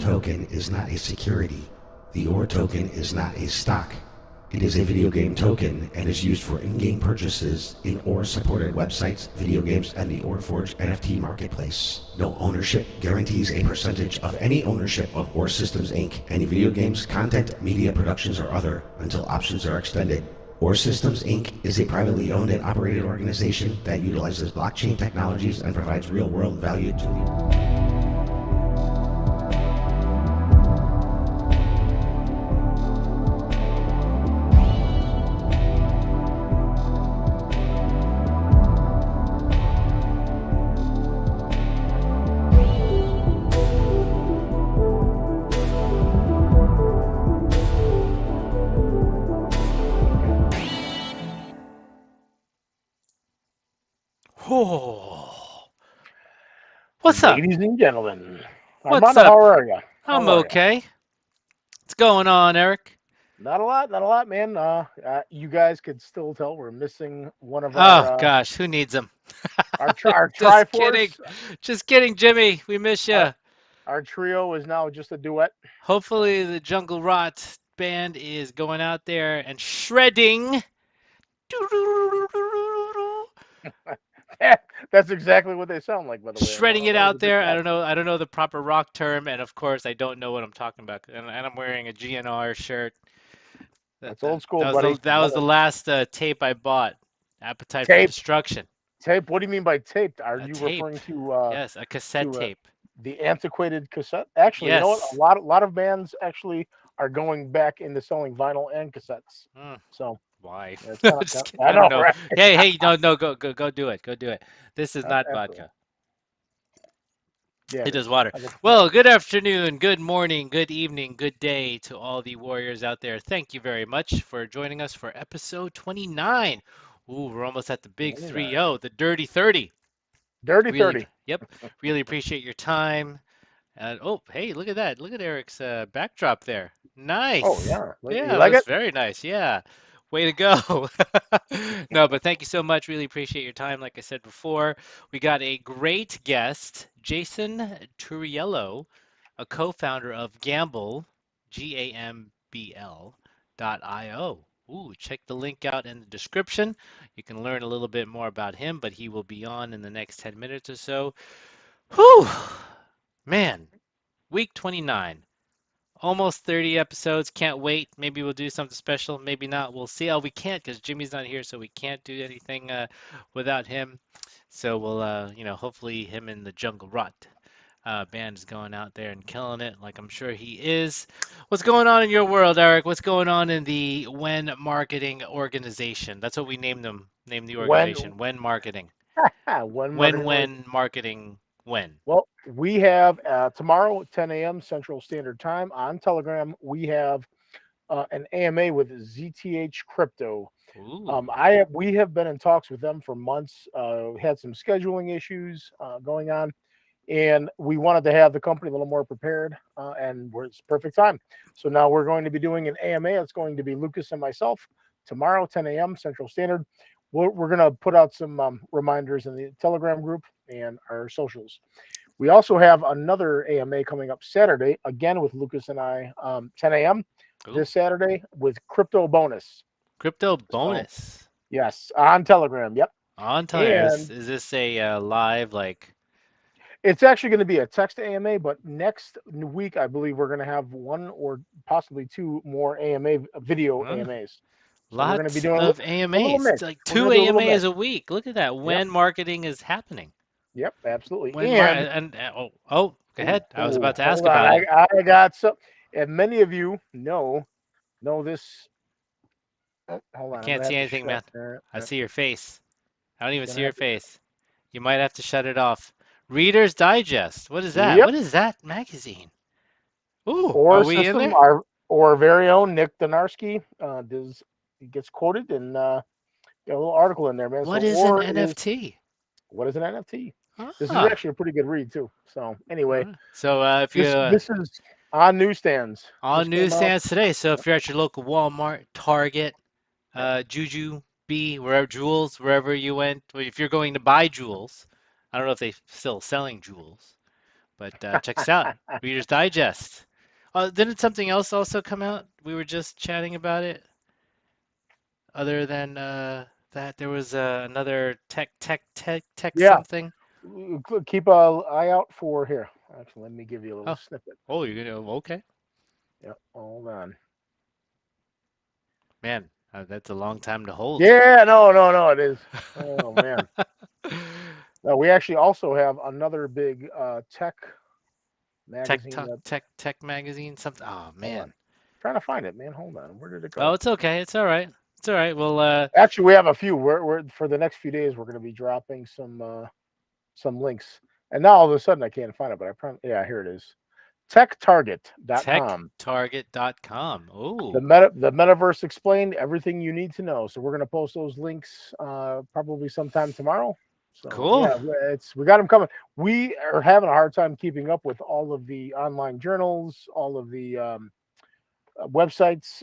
token is not a security. The OR token is not a stock. It is a video game token and is used for in-game purchases in OR-supported websites, video games, and the OR-Forge NFT marketplace. No ownership guarantees a percentage of any ownership of OR Systems Inc., any video games, content, media productions, or other, until options are extended. OR Systems Inc. is a privately owned and operated organization that utilizes blockchain technologies and provides real-world value to the... Oh. What's up? Ladies and gentlemen. What's Armando, up? how are you? I'm okay. What's going on, Eric? Not a lot, man. You guys could still tell we're missing one of our... Oh, gosh, who needs them? Our Just kidding. Triforce. Just kidding, Jimmy. We miss you. Our trio is now just a duet. Hopefully the Jungle Rot band is going out there and shredding. That's exactly what they sound like, by the way. Shredding it out there. I don't know the proper rock term, and of course I don't know what I'm talking about. And I'm wearing a GNR shirt. That's old school, that buddy. That was the last tape I bought. Appetite Tape. for Destruction. Tape? What do you mean by taped? Are you tape. referring to... yes, a cassette tape. The antiquated cassette? Actually, yes. You know what? A lot of bands actually are going back into selling vinyl and cassettes. So... Why? I don't know. Right? Hey, no, go do it. Go do it. This is not vodka. Yeah, it is water. Well, good afternoon, good morning, good evening, good day to all the warriors out there. Thank you very much for joining us for episode 29. Ooh, we're almost at the big 3-0, the dirty 30. Dirty 30. Yep. Really appreciate your time. Oh, hey, look at that. Look at Eric's backdrop there. Nice. Oh, yeah. Yeah, that's very nice. Yeah. Way to go. No, but thank you so much. Really appreciate your time. Like I said before, we got a great guest, Jason Tauriello, a co-founder of Gamble, GAMBL.io. Ooh, check the link out in the description. You can learn a little bit more about him, but he will be on in the next 10 minutes or so. Whew, man, week 29. Almost 30 episodes. Can't wait. Maybe we'll do something special. Maybe not. We'll see. Oh, we can't because Jimmy's not here, so we can't do anything without him. So we'll, hopefully him and the Jungle Rot band is going out there and killing it, like I'm sure he is. What's going on in your world, Eric? What's going on in the When Marketing organization? That's what we named them. Named the organization. When Marketing. When Marketing. When? Well, we have tomorrow at 10 a.m. Central Standard Time on Telegram. We have an AMA with ZTH Crypto. We have been in talks with them for months. Had some scheduling issues going on, and we wanted to have the company a little more prepared, and it's perfect time. So now we're going to be doing an AMA. It's going to be Lucas and myself tomorrow, 10 a.m. Central Standard. We're going to put out some reminders in the Telegram group and our socials. We also have another AMA coming up Saturday, again with Lucas and I, 10 a.m. this Saturday with Crypto Bonus. Crypto Bonus? So, yes, on Telegram, yep. On Telegram. Is this a live, like... It's actually going to be a text AMA, but next week, I believe we're going to have one or possibly two more video AMAs. Lots of AMAs. It's like 2 AMAs a week. Look at that. When marketing is happening. Yep, absolutely. Go ahead. I was about to ask about it. I got some, and many of you know this. Hold on. I can't see anything, man. I see your face. I don't even see your face. You might have to shut it off. Reader's Digest. What is that? Yep. What is that magazine? Ooh, are we in there? Our very own Nick Donarski he gets quoted and got a little article in there, man. What is an NFT? What is an NFT? This is actually a pretty good read too. So anyway, so if you this is on newsstands. On newsstands today. So if you're at your local Walmart, Target, Juju, Jewels, wherever you went, if you're going to buy jewels, I don't know if they're still selling jewels, But check us out, Reader's Digest. Didn't something else also come out? We were just chatting about it. Other than that, there was another tech Yeah. something. Keep an eye out for here. Actually, let me give you a little Oh, snippet. you're gonna okay, Yep. Hold on. man. That's a long time to hold. Yeah. No. It is. Oh man. No, we actually also have another big tech magazine. Tech magazine, something. Oh Hold on. man. Trying to find it, man. Hold on. Where did it Oh, go? it's okay. It's all right. It's all right. Well, Actually, we have a few. We're for the next few days. We're going to be dropping some links. And now all of a sudden I can't find it, but yeah, here it is. TechTarget.com. techtarget.com. The Oh, metaverse explained, everything you need to know. So we're going to post those links probably sometime tomorrow. So cool. yeah, we got them coming. We are having a hard time keeping up with all of the online journals, all of the websites,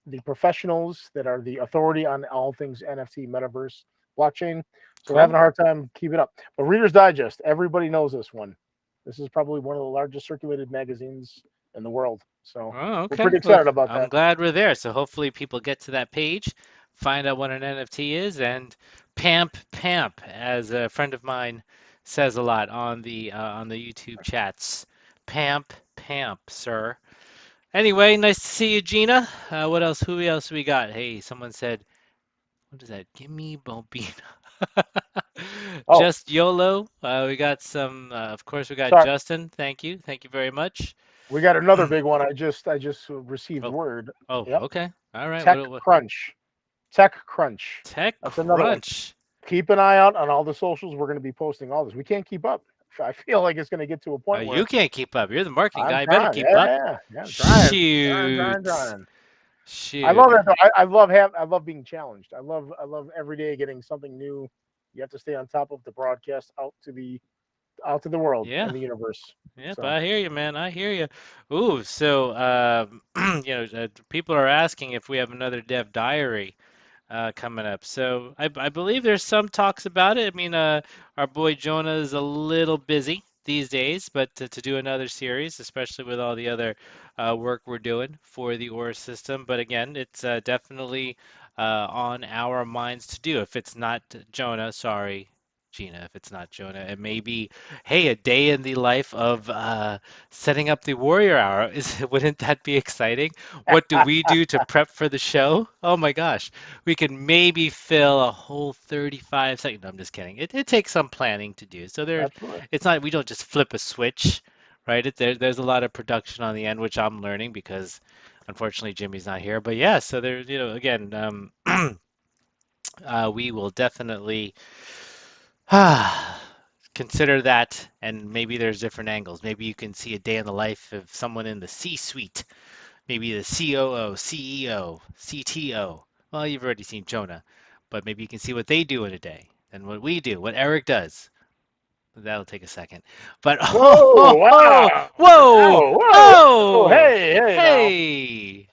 the professionals that are the authority on all things NFT, metaverse, blockchain. So we're having Cool. a hard time keeping up. But Reader's Digest, everybody knows this one. This is probably one of the largest circulated magazines in the world. So Oh, we're okay. pretty Well, excited about I'm that. glad we're there. So hopefully people get to that page, find out what an NFT is, and pamp, as a friend of mine says a lot on the YouTube chats. Pamp, sir. Anyway, nice to see you, Gina. What else? Who else we got? Hey, someone said, what is that? Gimme Bobina. Oh, Just YOLO. We got some, of course, we got sorry. Justin. Thank you. Thank you very much. We got another big one. I just received Oh, word. oh, Yep. okay. All right. Tech What? Crunch. Tech Crunch. Tech That's another one. Crunch. Keep an eye out on all the socials. We're going to be posting all this. We can't keep up. I feel like it's going to get to a point You where can't keep up. You're the marketing I'm guy. You better trying. keep up. Yeah. I'm Shoot. trying. I Shoot. love that. Though. I love being challenged. I love every day getting something new. You have to stay on top of the broadcast out to the world Yeah. and the universe. Yep, So I hear you, man. I hear you. Ooh, so people are asking if we have another Dev Diary coming up. So I believe there's some talks about it. I mean, our boy Jonah is a little busy these days, but to do another series, especially with all the other work we're doing for the OR system. But again, it's definitely on our minds to do. If it's not Jonah, sorry, Gina, if it's not Jonah, it may be, hey, a day in the life of setting up the Warrior Hour. Wouldn't that be exciting? What do we do to prep for the show? Oh my gosh, we could maybe fill a whole 35 seconds. No, I'm just kidding. It takes some planning to do. So absolutely. it's not, we don't just flip a switch, right? There's a lot of production on the end, which I'm learning because unfortunately Jimmy's not here. But yeah, so there's, again, we will definitely consider that, and maybe there's different angles. Maybe you can see a day in the life of someone in the C-suite, maybe the COO, CEO, CTO. Well, you've already seen Jonah, but maybe you can see what they do in a day and what we do, what Eric does. That'll take a second. But Whoa! Wow! whoa, Whoa! oh, Hey now. hey,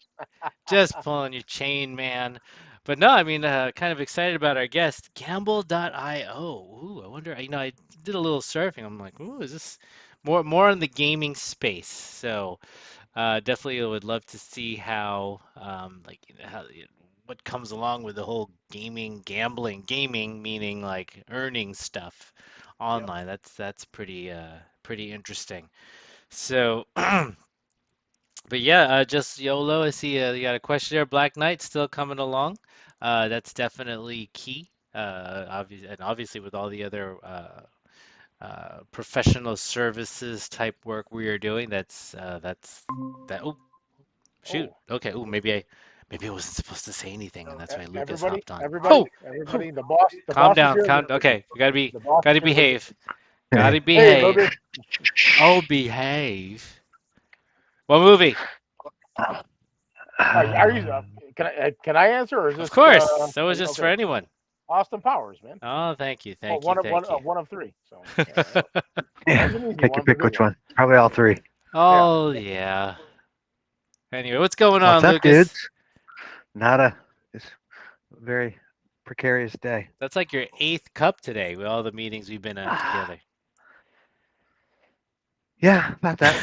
just pulling your chain, man. But no, I mean, kind of excited about our guest, Gamble.io. Ooh, I wonder, I did a little surfing. I'm like, ooh, is this more in the gaming space? So definitely would love to see how, what comes along with the whole gaming meaning like earning stuff Yep. online. That's pretty interesting. So, but yeah, just YOLO. I see you got a question there. Black Knight still coming along. That's definitely key. Obviously with all the other professional services type work we are doing, that's that. Oh, shoot. Oh, Okay. Oh, maybe I wasn't supposed to say anything, and that's why Lucas everybody, hopped on. everybody, Oh, oh, everybody. The calm boss is down. here. Okay, you The boss is gotta here. behave. Hey, Gotta Hey, behave. Lucas. Oh, behave. What movie? Are you? Can I answer or is Of this? course. That was just for Okay. anyone. Austin Powers, man. Oh, thank you, Well, thank you, thank you. one of three. So yeah, that yeah, was an easy take your one, but a pick good which one. one. Probably all three. Yeah. Oh, yeah. Anyway, what's going What's on, up, Lucas? dudes? Not a it's a very precarious day. That's like your eighth cup today with all the meetings we've been at together. Yeah, about that.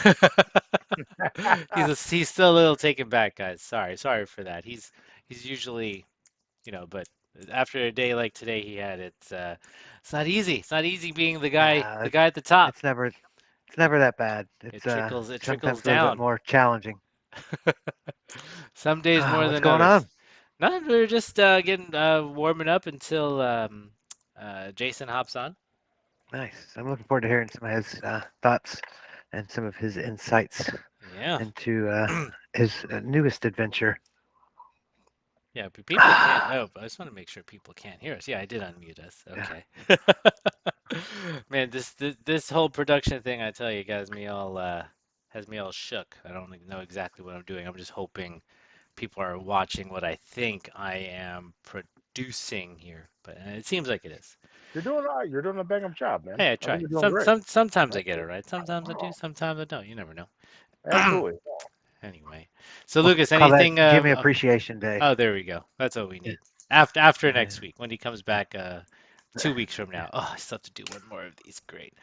He's still a little taken back, guys. Sorry for that. He's usually, but after a day like today he had, it's not easy. It's not easy being the guy Nah, the guy at the top. it's never that bad. It It's trickles sometimes a little bit down. more challenging. Some days more What's than going others. on? No, we're just getting warming up until Jason hops on. Nice. I'm looking forward to hearing some of his thoughts and some of his insights Yeah. into his newest adventure. Yeah, but people can't. Oh, I just want to make sure people can't hear us. Yeah, I did unmute us. Yeah. Okay. Man, this whole production thing, I tell you, guys, has me all shook. I don't know exactly what I'm doing. I'm just hoping people are watching what I think I am producing here, but it seems like it is. You're doing a bang up job, man. Hey, I I think try. you're doing great. Sometimes I get it Absolutely. right. Sometimes I do. Oh, Sometimes I don't. You never know. absolutely. Anyway, so We'll Lucas, call that anything? Jimmy Appreciation Day. Oh, there we go. That's what we Yeah. need. After Yeah. next week when he comes back 2 weeks from now. Oh, I still have to do one more of these. Great.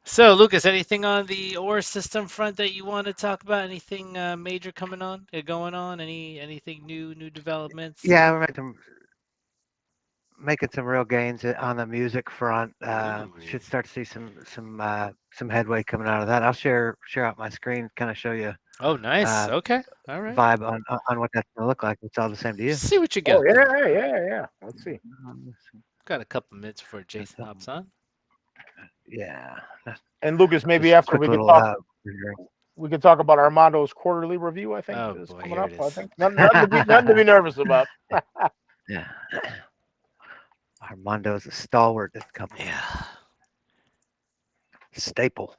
So, Lucas, anything on the OR system front that you want to talk about? Anything major coming on, going on? Anything new developments? Yeah, we're making some real gains on the music front. Ooh. Should start to see some headway coming out of that. I'll share out my screen, kind of show you Oh, nice. Okay. All right. vibe on what that's gonna look like. It's all the same to you. See what you Oh got there. yeah. Let's see. Got a couple minutes before Jason hops on. Yeah. And Lucas, maybe Just a after quick we can little, talk, we could talk about Armando's quarterly review. I think Oh, is boy, coming here up. it I is. think nothing to be nervous about. Yeah. Armando is a stalwart of the company. Yeah. Staple.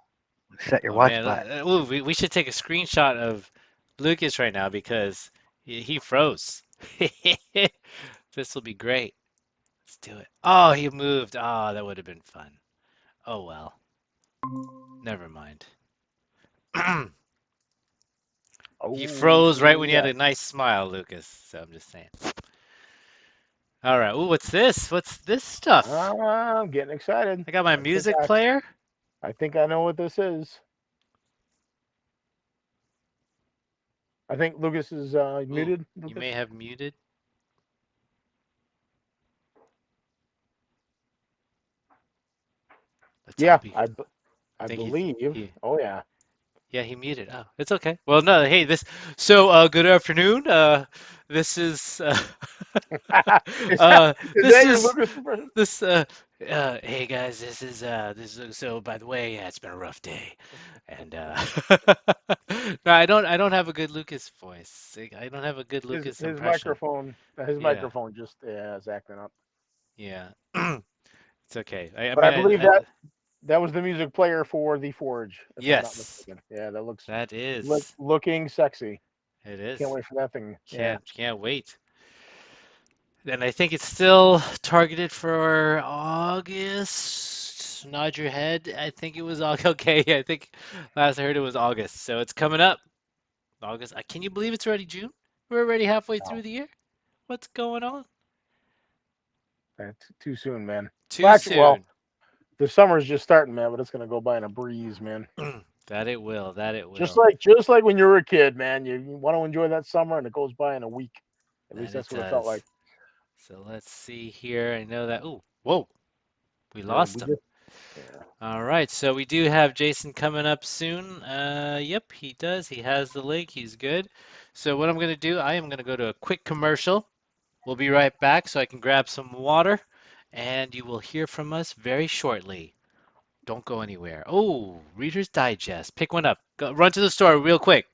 Set your Oh watch man, by it. ooh, we should take a screenshot of Lucas right now because he froze. This will be great. Let's do it. Oh, he moved. Oh, that would have been fun. Oh well. Never mind. He froze right when you had a nice smile, Lucas. So I'm just saying. All right. Ooh, what's this? What's this stuff? I'm getting excited. I got my music player. I think I know what this is. I think Lucas is muted. Lucas? You may have muted. Let's Yeah, hope I think believe. Oh yeah. Yeah, he muted. Oh, it's okay. Well, no, hey, good afternoon. This is is that your is Lucas impression? hey guys, this is so by the way, yeah, it's been a rough day. And no, I don't have a good Lucas voice. I don't have a good Lucas His impression. microphone just is acting up. Yeah. It's okay. But I believe that was the music player for the Forge. If I'm not yes. mistaken. Yeah, that looks is. looking sexy. It is. Can't wait for that thing. Can't wait. And I think it's still targeted for August. Nod your head. I think it was August. Okay, I think last I heard it was August. So it's coming up. August. Can you believe it's already June? We're already halfway through the year. What's going on? That's too soon, man. Too soon. Well, the summer's just starting, man, but it's gonna go by in a breeze, man. That it will. Just like when you were a kid, man. You want to enjoy that summer, and it goes by in a week. At least that's what it felt like. So let's see here. I know that. Oh, whoa. We lost him. All right. So we do have Jason coming up soon. Yep, he does. He has the link. He's good. So what I'm going to do, I am going to go to a quick commercial. We'll be right back so I can grab some water, and you will hear from us very shortly. Don't go anywhere. Oh, Reader's Digest. Pick one up. Run to the store real quick.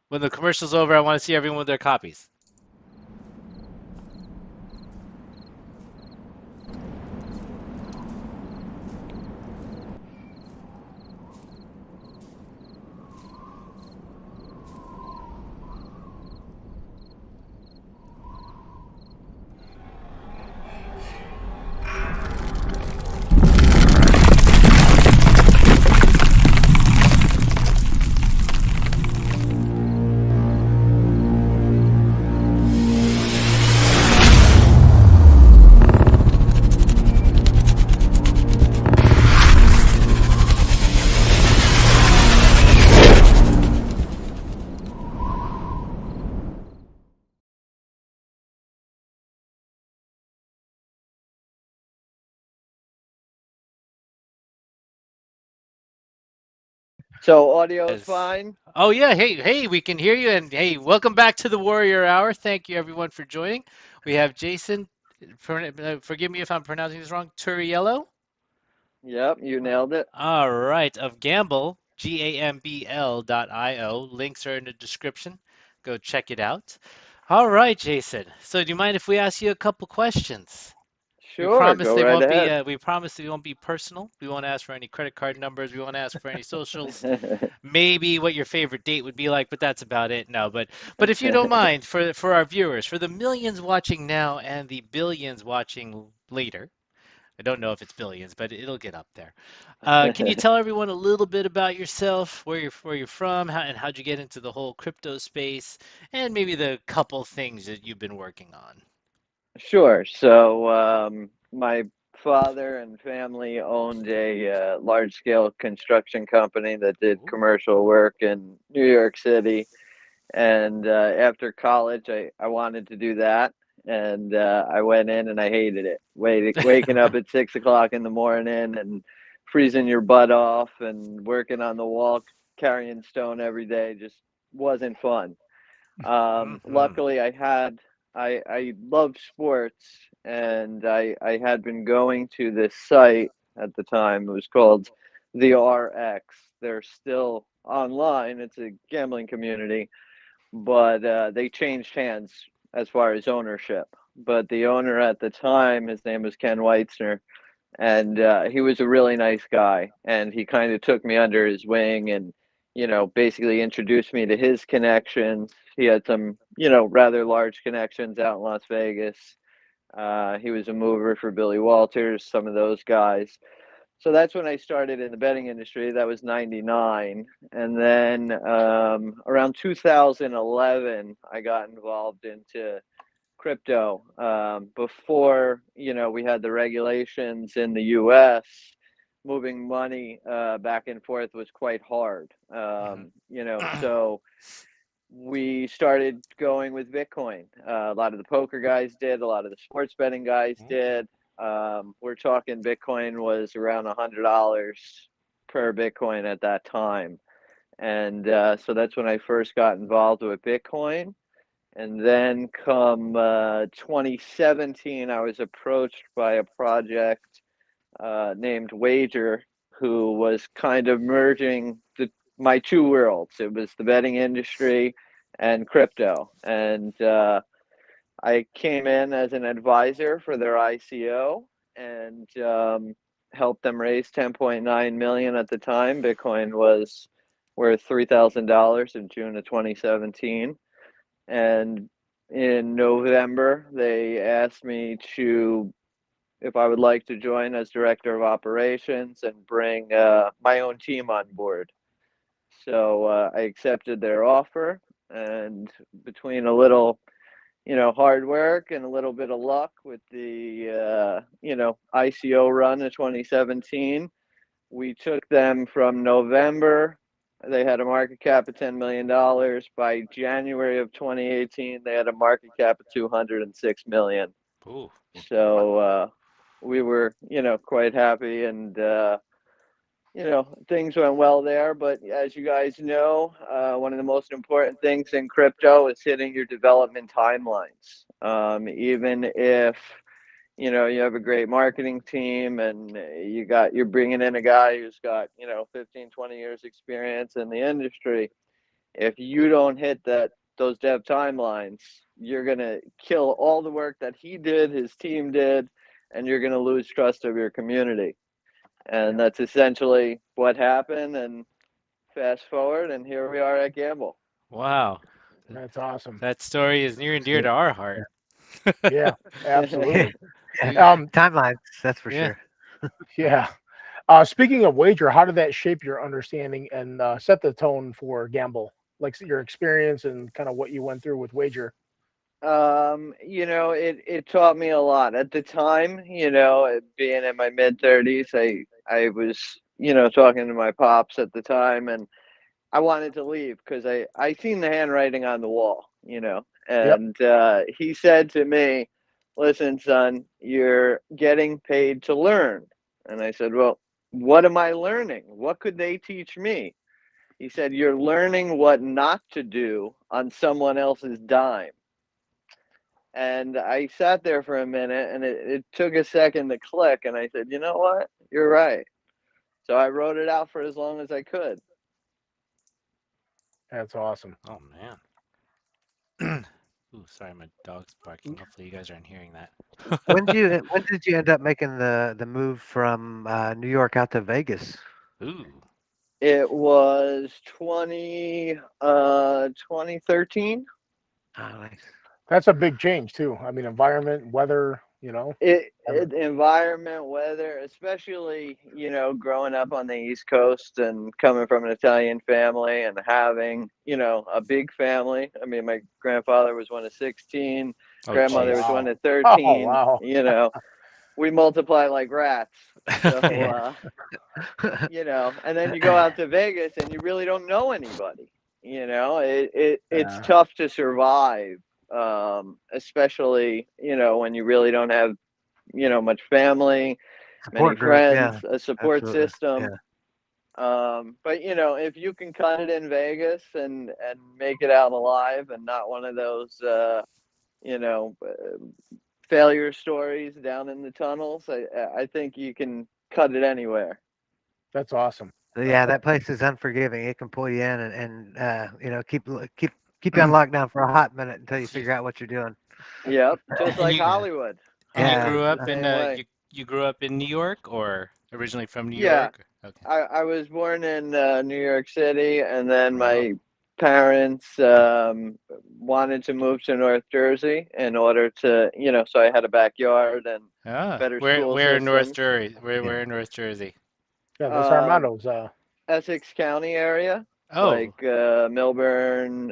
When the commercial's over, I want to see everyone with their copies. So audio is Yes. fine? Oh yeah, hey, we can hear you, and hey, welcome back to the Warrior Hour. Thank you everyone for joining. We have Jason. Forgive me if I'm pronouncing this wrong. Tauriello. Yep, you nailed it. All right, of Gamble, GAMBL.io. Links are in the description. Go check it out. All right, Jason. So do you mind if we ask you a couple questions? We Sure, promise go they right won't be. ahead. We promise they won't be personal. We won't ask for any credit card numbers. We won't ask for any socials. Maybe what your favorite date would be like, but that's about it. No, but if you don't mind, for our viewers, for the millions watching now and the billions watching later, I don't know if it's billions, but it'll get up there. Can you tell everyone a little bit about yourself, where you're from, and how'd you get into the whole crypto space, and maybe the couple things that you've been working on? Sure. So, my father and family owned a large-scale construction company that did Ooh. commercial work in New York City. And after college, I wanted to do that. And I went in and I hated it. Waking up at 6 o'clock in the morning and freezing your butt off and working on the wall, carrying stone every day just wasn't fun. Mm-hmm. Luckily, I love sports, and I had been going to this site at the time. It was called the RX. They're still online. It's a gambling community, but they changed hands as far as ownership. But the owner at the time, his name was Ken Weitzner, and he was a really nice guy, and he kind of took me under his wing and basically introduced me to his connections. He had some rather large connections out in Las Vegas. He was a mover for Billy Walters, some of those guys. So that's when I started in the betting industry. That was 99. And then around 2011 I got involved into crypto. Before we had the regulations in the U.S., moving money back and forth was quite hard. So we started going with Bitcoin. A lot of the poker guys did, a lot of the sports betting guys did. We're talking Bitcoin was around $100 per Bitcoin at that time. And so that's when I first got involved with Bitcoin. And then come 2017, I was approached by a project named Wager, who was kind of merging my two worlds. It was the betting industry and crypto. And I came in as an advisor for their ICO and helped them raise 10.9 million at the time. Bitcoin was worth $3,000 in June of 2017. And in November, they asked me if I would like to join as director of operations and bring my own team on board. So I accepted their offer, and between a little, hard work and a little bit of luck with the, ICO run of 2017, we took them from November. They had a market cap of $10 million. By January of 2018, they had a market cap of 206 million. Ooh. So we were, quite happy, and things went well there. But as you guys know, one of the most important things in crypto is hitting your development timelines. Even if you have a great marketing team and you're bringing in a guy who's got 15, 20 years experience in the industry. If you don't hit those dev timelines, you're going to kill all the work that he did, his team did, and you're going to lose trust of your community. And that's essentially what happened. And fast forward, and here we are at Gamble. Wow. That's awesome. That story is near and dear to our heart. Yeah, absolutely. We- Timelines, that's for yeah. sure. Yeah. Speaking of Wager, how did that shape your understanding and set the tone for Gamble? Like your experience and kind of what you went through with Wager. It taught me a lot at the time. Being in my mid 30s, I was talking to my pops at the time, and I wanted to leave because I seen the handwriting on the wall. Yep. And he said to me, "Listen, son, you're getting paid to learn." And I said, "Well, what am I learning? What could they teach me?" He said, "You're learning what not to do on someone else's dime." And I sat there for a minute, and it took a second to click. And I said, "You know what? You're right." So I wrote it out for as long as I could. That's awesome. Oh man. Ooh, sorry, my dog's barking. Hopefully, you guys aren't hearing that. When did you end up making the move from New York out to Vegas? Ooh. It was 2013. Oh, nice. That's a big change too. I mean, environment, weather, you know. Environment, weather, especially, growing up on the East Coast and coming from an Italian family and having, a big family. I mean, my grandfather was one of 16, Oh, grandmother was jeez. one of Oh 13, wow. we multiply like rats. So, and then you go out to Vegas and you really don't know anybody. It's Yeah. tough to survive, especially, when you really don't have, much family, many Support group, friends, yeah, a support absolutely. system. Yeah. But if you can cut it in Vegas and make it out alive and not one of those, you know, uh, failure stories down in the tunnels, I think you can cut it anywhere. That's awesome. So, yeah, that place is unforgiving. It can pull you in and keep you on lockdown for a hot minute until you figure out what you're doing. Yep, just And like you Hollywood. and you Yeah. grew Hollywood's the up in same way. you grew up in New York or originally from New Yeah, York? Okay. I was born in New York City, and then Oh. my parents wanted to move to North Jersey in order to, so I had a backyard and Ah, better where school where in North systems. Jersey? Yeah. Where in North Jersey? Yeah, Los Um, Armandos. Essex County area, Oh, like Milburn,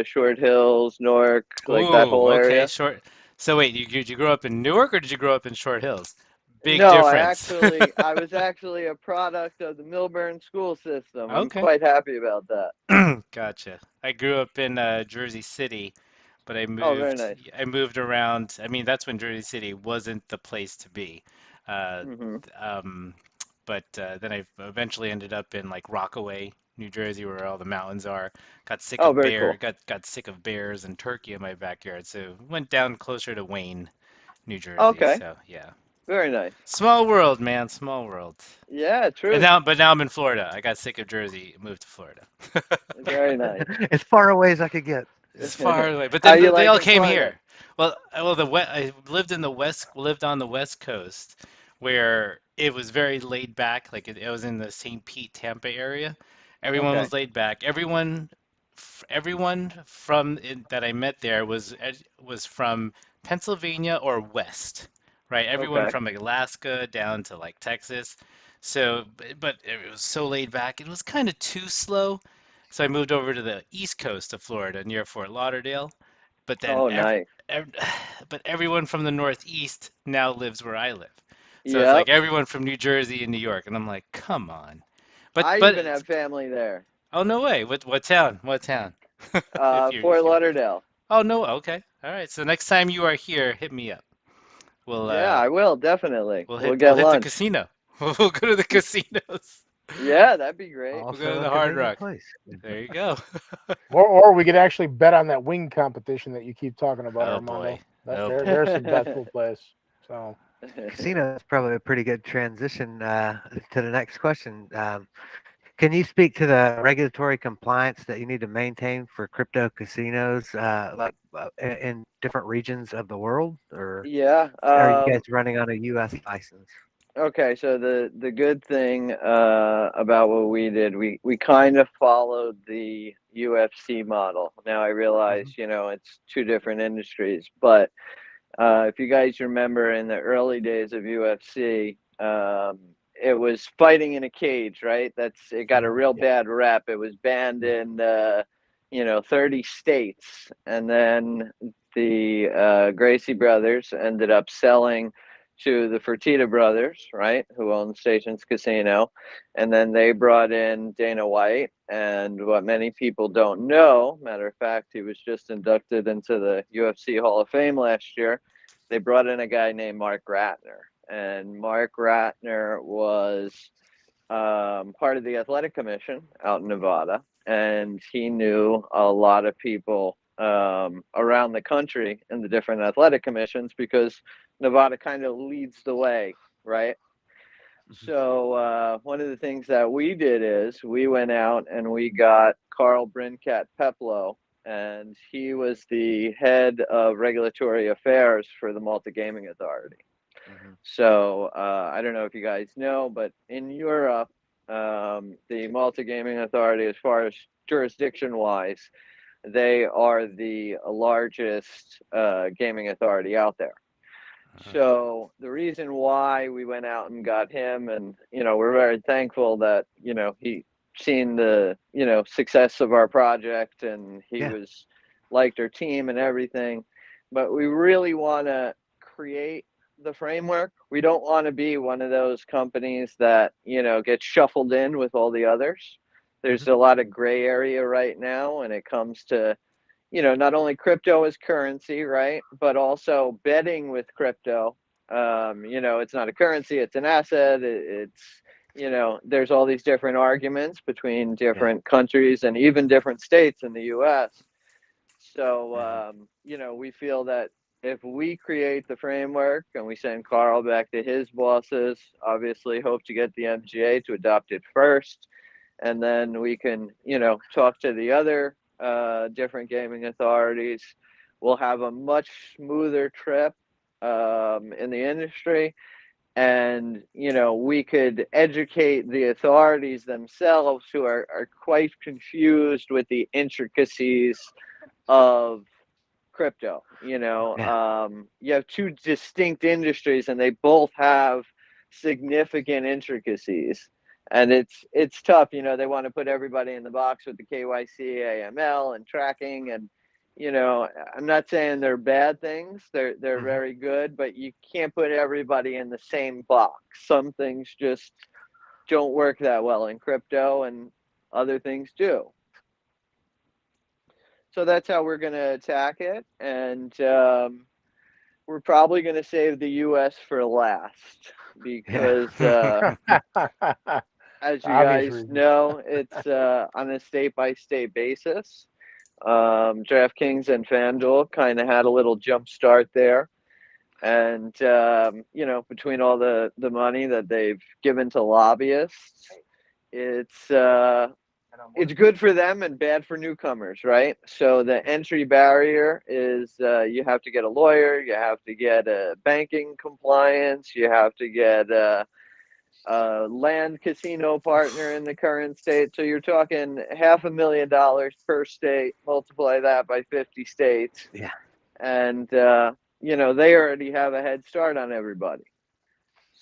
Short Hills, Newark, like that ooh, whole okay, area. short. So wait, did you grow up in Newark or did you grow up in Short Hills? Big No, difference. I was actually a product of the Milburn school system. I'm Okay. quite happy about that. Gotcha. I grew up in Jersey City, but Oh, very nice. I moved around. I mean, that's when Jersey City wasn't the place to be. Uh, Hmm. um, but then I eventually ended up in like Rockaway, New Jersey, where all the mountains are. Oh, very cool. Got sick of bears and turkey in my backyard, so went down closer to Wayne, New Jersey. Okay, So yeah, very nice. small world, man, small world. Yeah, And truth. now I'm in Florida. I got sick of Jersey, moved to Florida. Very nice. As far away as I could get. It's far away, but How then you they all liking came Florida? here. I lived on the West Coast, where it was very laid back. Like it was in the St. Pete, Tampa area. Everyone Okay, was laid back. Everyone that I met there was from Pennsylvania or west, right? Everyone okay. from like Alaska down to like Texas. So, but it was so laid back. It was kind of too slow. So I moved over to the east coast of Florida near Fort Lauderdale. But then Oh, nice. ev but everyone from the Northeast now lives where I live. So it's like Yep. everyone from New Jersey and New York, and I'm like, come on. I But even have family there. oh no way. What town? What town? Fort If you Lauderdale. Oh no, okay. All right. So next time you are here, hit me up. We'll Yeah, I will definitely. We'll we'll get hit the lunch. casino. We'll go to the casinos. Yeah, that'd be great. We'll go to Also a the Hard convenient Rock. place. There you go. Or we could actually bet on that wing competition that you keep talking about, Oh Armando. boy. Oh There's boy. some bets we'll place. So Casino is probably a pretty good transition to the next question. Can you speak to the regulatory compliance that you need to maintain for crypto casinos, in different regions of the world, or Yeah. are you guys running on a U.S. license? Okay, so the good thing about what we did, we kind of followed the UFC model. Now I realize, Mhm. it's two different industries, but if you guys remember in the early days of UFC, it was fighting in a cage, right? It got a real yeah. bad rep. It was banned in 30 states, and then the Gracie brothers ended up selling to the Fertitta brothers, right, who own Stations Casino, and then they brought in Dana White. And what many people don't know, matter of fact, he was just inducted into the UFC Hall of Fame last year. They brought in a guy named Mark Ratner, and Mark Ratner was part of the athletic commission out in Nevada, and he knew a lot of people around the country in the different athletic commissions because Nevada kind of leads the way, right? So one of the things that we did is we went out and we got Carl Brinkat Peplow, and he was the head of regulatory affairs for the Malta Gaming Authority. So I don't know if you guys know, but in Europe, the Malta Gaming Authority, as far as jurisdiction-wise, they are the largest gaming authority out there. So the reason why we went out and got him, and we're very thankful that he seen the success of our project, and he was liked our team and everything. But we really want to create the framework. We don't want to be one of those companies that gets shuffled in with all the others. There's a lot of gray area right now when it comes to not only crypto as currency, right, but also betting with crypto. It's not a currency, it's an asset. It's there's all these different arguments between different countries and even different states in the US. So, we feel that if we create the framework and we send Carl back to his bosses, obviously hope to get the MGA to adopt it first. And then we can, talk to the other different gaming authorities. We'll have a much smoother trip in the industry. And, we could educate the authorities themselves who are quite confused with the intricacies of crypto. You have two distinct industries and they both have significant intricacies. And it's tough, they want to put everybody in the box with the KYC, AML, and tracking. And, I'm not saying they're bad things. They're very good, but you can't put everybody in the same box. Some things just don't work that well in crypto, and other things do. So that's how we're going to attack it. And we're probably going to save the U.S. for last because, as you guys know, it's on a state-by-state basis. DraftKings and FanDuel kind of had a little jump start there. And, between all the money that they've given to lobbyists, it's good for them and bad for newcomers, right? So the entry barrier is you have to get a lawyer, you have to get a banking compliance, you have to get a land casino partner in the current state. So you're talking $500,000 per state, multiply that by 50 states. Yeah. And, they already have a head start on everybody.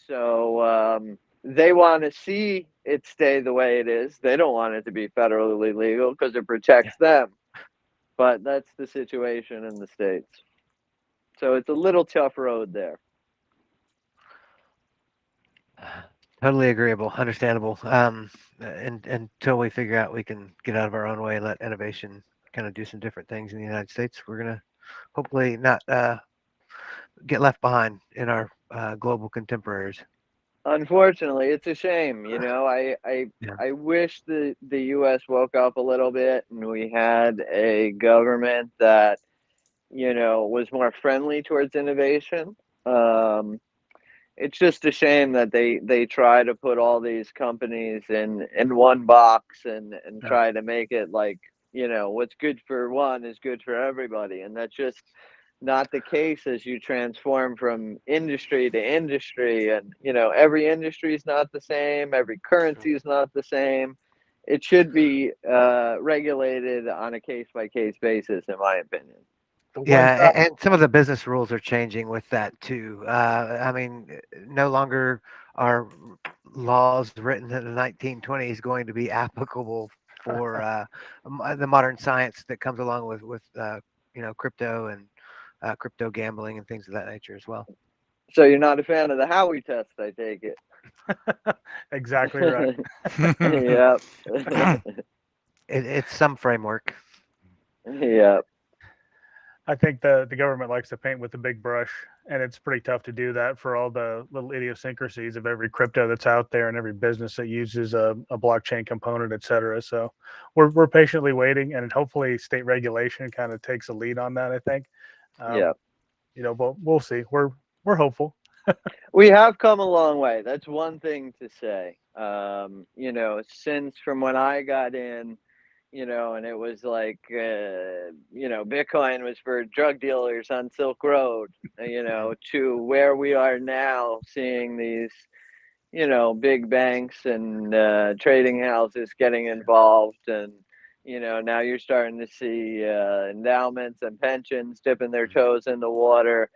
So they want to see it stay the way it is. They don't want it to be federally legal because it protects them. But that's the situation in the States. So it's a little tough road there. Totally agreeable, understandable. And until we figure out we can get out of our own way and let innovation kind of do some different things in the United States, we're going to hopefully not get left behind in our global contemporaries. Unfortunately, it's a shame. I wish the U.S. woke up a little bit and we had a government that, was more friendly towards innovation. It's just a shame that they try to put all these companies in one box and try to make it like, what's good for one is good for everybody. And that's just not the case as you transform from industry to industry. And, every industry is not the same. Every currency is not the same. It should be regulated on a case-by-case basis, in my opinion. Yeah, and some of the business rules are changing with that too. No longer are laws written in the 1920s going to be applicable for the modern science that comes along with crypto and crypto gambling and things of that nature as well. So you're not a fan of the Howey test, I take it. Exactly right. Yeah. It's some framework. Yeah. I think the government likes to paint with a big brush, and it's pretty tough to do that for all the little idiosyncrasies of every crypto that's out there and every business that uses a blockchain component, et cetera. So we're patiently waiting, and hopefully state regulation kind of takes a lead on that. I think, Yeah. but we'll see. We're hopeful. We have come a long way. That's one thing to say. Since from when I got in, and it was like, Bitcoin was for drug dealers on Silk Road, to where we are now seeing these, big banks and trading houses getting involved. And, now you're starting to see endowments and pensions dipping their toes in the water.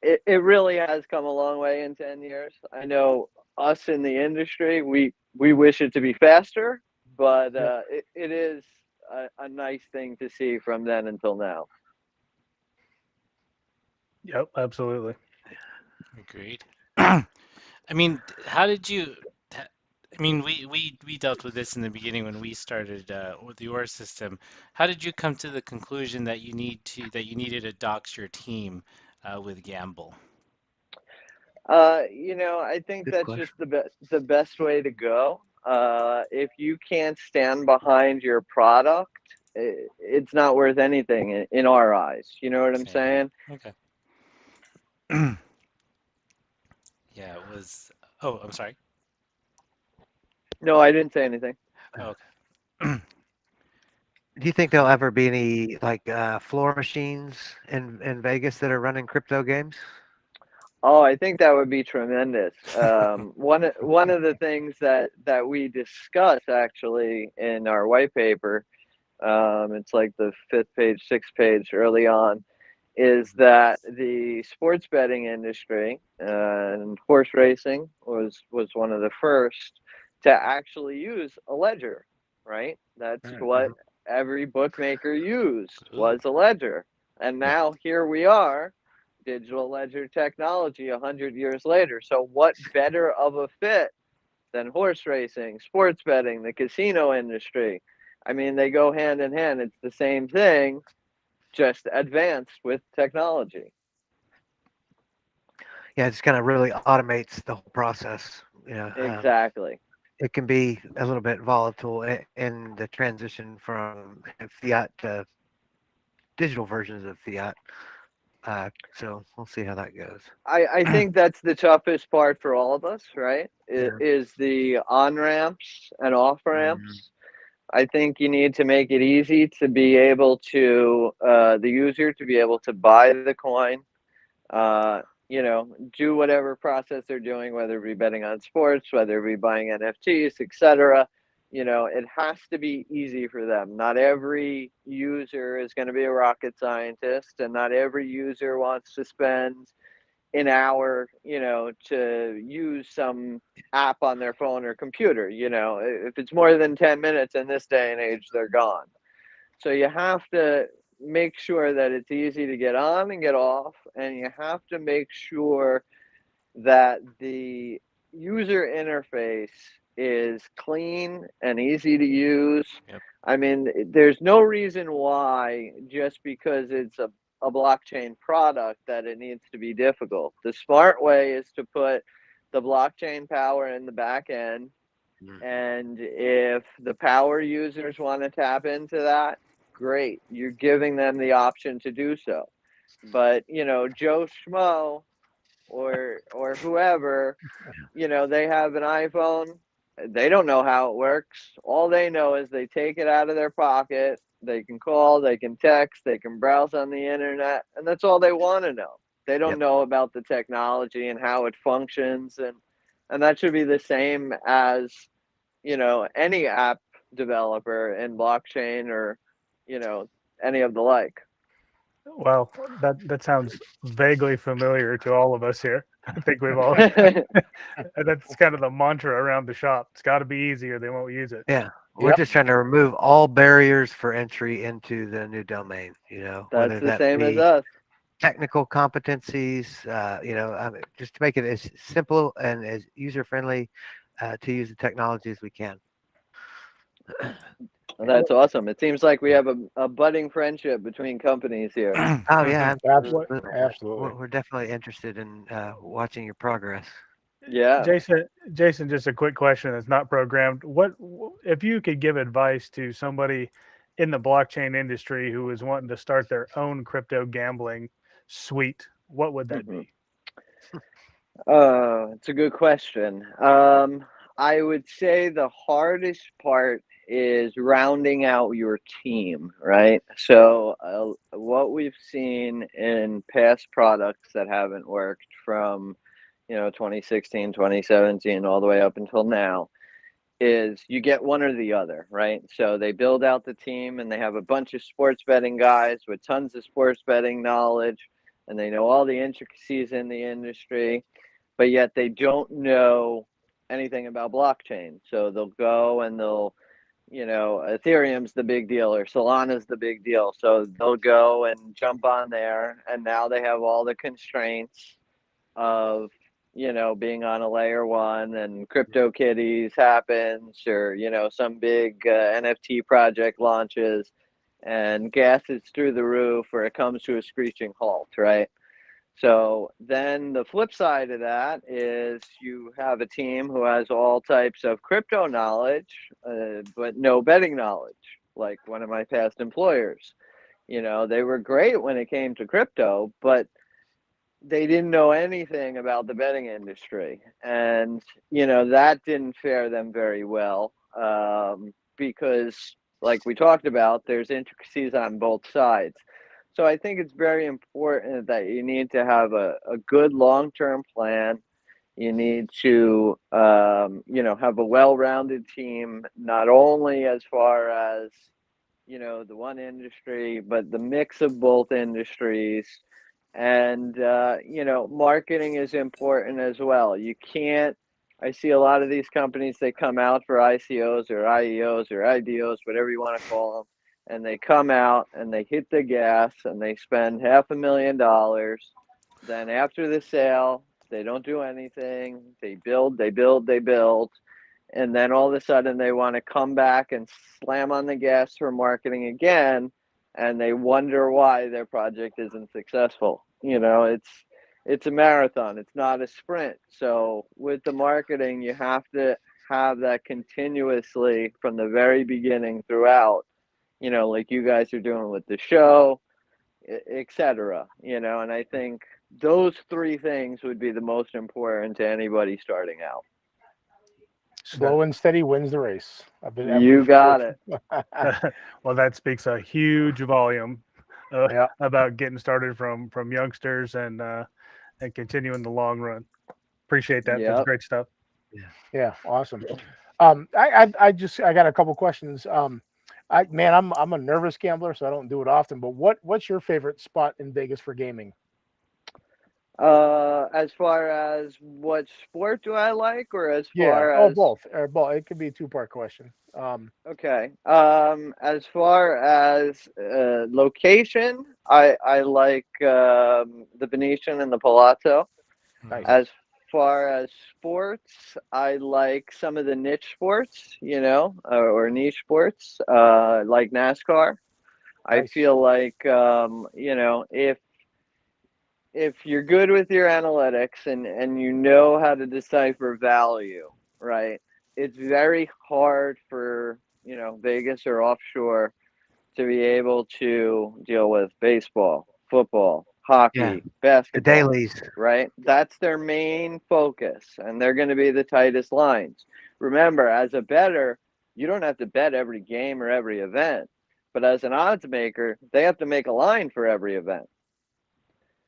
It really has come a long way in 10 years. I know us in the industry, we wish it to be faster, but it is a nice thing to see from then until now. Yep, absolutely. Agreed. I mean, how did you? I mean, we dealt with this in the beginning when we started with the OR system. How did you come to the conclusion that you needed to dox your team with Gamble? I think Good that's question. just the best way to go. If you can't stand behind your product, it's not worth anything in our eyes. You know what I'm Same. saying? Okay. Yeah, it was. Oh, I'm sorry. No, I didn't say anything. Oh, okay. Do you think there'll ever be any like floor machines in Vegas that are running crypto games? Oh, I think that would be tremendous. One of the things that we discuss actually in our white paper, it's like the 5th page, 6th page early on, is that the sports betting industry and horse racing was one of the first to actually use a ledger, right? That's what every bookmaker used, Ooh. was a ledger. And Yeah. now here we are, digital ledger technology 100 years later. So what better of a fit than horse racing, sports betting, the casino industry? I mean, they go hand in hand. It's the same thing, just advanced with technology. Yeah, it just kind of really automates the whole process. Exactly. It can be a little bit volatile in the transition from fiat to digital versions of fiat. So we'll see how that goes. I think that's the toughest part for all of us, right? Yeah. Is the on ramps and off Mhm. ramps. I think you need to make it easy to be able to, the user to be able to buy the coin, do whatever process they're doing, whether it be betting on sports, whether it be buying NFTs, etc. It has to be easy for them. Not every user is going to be a rocket scientist, and not every user wants to spend an hour, to use some app on their phone or computer. If it's more than 10 minutes in this day and age, they're gone. So you have to make sure that it's easy to get on and get off, and you have to make sure that the user interface is clean and easy to use. Yep. I mean, there's no reason why, just because it's a blockchain product, that it needs to be difficult. The smart way is to put the blockchain power in the back end. And if the power users want to tap into that, great. You're giving them the option to do so. But, Joe Schmo or whoever, they have an iPhone. They don't know how it works. All they know is they take it out of their pocket. They can call, they can text, they can browse on the internet, and that's all they want to know. They don't Yep. know about the technology and how it functions, and that should be the same as, any app developer in blockchain or, any of the like. Well, that sounds vaguely familiar to all of us here. I think we've all that's kind of the mantra around the shop. It's got to be easy or they won't use it. Yeah. We're Yep. just trying to remove all barriers for entry into the new domain, That's whether the that same as be us. technical competencies, just to make it as simple and as user friendly to use the technology as we can. That's awesome. It seems like we have a budding friendship between companies here. Oh yeah, Absolutely. absolutely. Absolutely. We're definitely interested in watching your progress. Yeah. Jason, just a quick question that's not programmed. What if you could give advice to somebody in the blockchain industry who is wanting to start their own crypto gambling suite? What would that Mhm. be? It's a good question. I would say the hardest part is rounding out your team, right? So, what we've seen in past products that haven't worked from, 2016, 2017, all the way up until now, is you get one or the other, right? So they build out the team and they have a bunch of sports betting guys with tons of sports betting knowledge and they know all the intricacies in the industry, but yet they don't know anything about blockchain. So they'll go and Ethereum's the big deal or Solana's the big deal. So they'll go and jump on there and now they have all the constraints of being on a layer one and CryptoKitties happens or some big NFT project launches and gas is through the roof or it comes to a screeching halt, right? So then the flip side of that is you have a team who has all types of crypto knowledge, but no betting knowledge, like one of my past employers. They were great when it came to crypto, but they didn't know anything about the betting industry. And, that didn't fare them very well because, like we talked about, there's intricacies on both sides. So I think it's very important that you need to have a good long-term plan. You need to, have a well-rounded team, not only as far as, the one industry, but the mix of both industries. And, marketing is important as well. I see a lot of these companies, they come out for ICOs or IEOs or IDOs, whatever you want to call them. And they come out and they hit the gas and they spend $500,000. Then after the sale, they don't do anything. They build. And then all of a sudden they want to come back and slam on the gas for marketing again. And they wonder why their project isn't successful. It's a marathon. It's not a sprint. So with the marketing, you have to have that continuously from the very beginning throughout, like you guys are doing with the show, etc. And I think those three things would be the most important to anybody starting out. Slow and steady wins the race. You got it. Well, that speaks a huge volume Yeah. about getting started from youngsters and continuing the long run. Appreciate that. That's Yep. great stuff. Yeah. Awesome. I got a couple questions. I'm a nervous gambler, so I don't do it often. But what's your favorite spot in Vegas for gaming? As far as what sport do I like, or as Yeah. far Oh, as both. Or both. It could be a two-part question. okay. As far as location, I like the Venetian and the Palazzo. Nice. As far as sports, I like some of the niche sports, or niche sports, like NASCAR. I Nice. feel like if you're good with your analytics and you know how to decipher value, right? It's very hard for, Vegas or offshore to be able to deal with baseball, football, Yeah, hockey, the basketball, dailies. right? That's their main focus, and they're going to be the tightest lines. Remember, as a bettor, you don't have to bet every game or every event, but as an odds maker, they have to make a line for every event.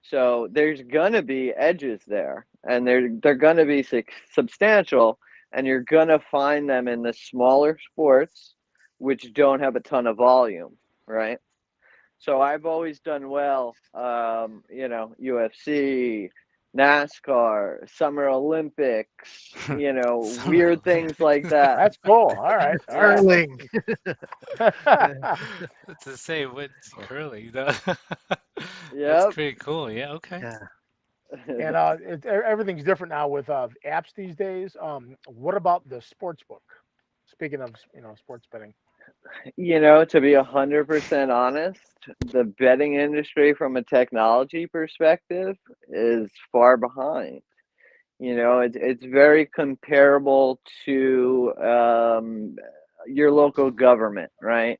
So there's gonna be edges there, and they're gonna be substantial, and you're gonna find them in the smaller sports, which don't have a ton of volume, right? So I've always done well, UFC, NASCAR, Summer Olympics, weird things like that. That's cool. All right. All right. Curling. That's to say, what's curling? That's Yep. pretty cool. Yeah. Okay. Yeah. And everything's different now with apps these days. What about the sports book? Speaking of sports betting. To be 100% honest, the betting industry from a technology perspective is far behind. It's very comparable to your local government, right?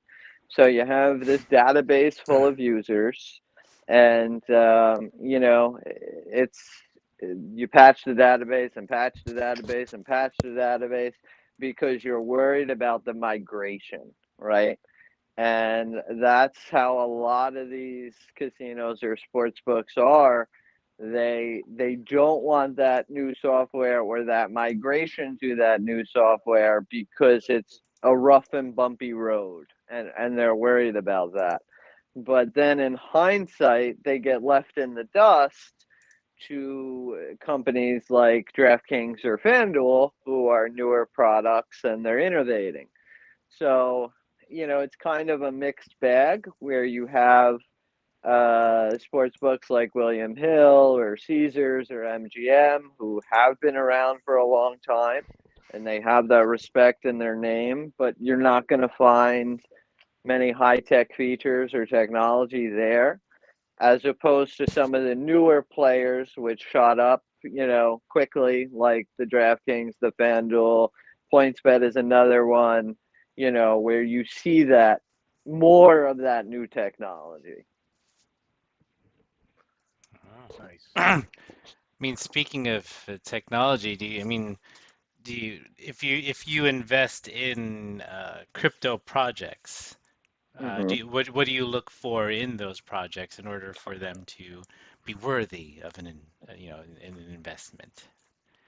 So you have this database full of users, and it's you patch the database and patch the database and patch the database because you're worried about the migration, right? And that's how a lot of these casinos or sports books are. They don't want that new software or that migration to that new software because it's a rough and bumpy road, and they're worried about that. But then in hindsight, they get left in the dust to companies like DraftKings or FanDuel, who are newer products and they're innovating. So, it's kind of a mixed bag where you have sports books like William Hill or Caesars or MGM who have been around for a long time and they have that respect in their name, but you're not going to find many high-tech features or technology there, as opposed to some of the newer players which shot up, quickly, like the DraftKings, the FanDuel, PointsBet is another one, where you see that more of that new technology. Nice. I mean, speaking of technology, if you invest in crypto projects, Mm-hmm. what do you look for in those projects in order for them to be worthy of an investment?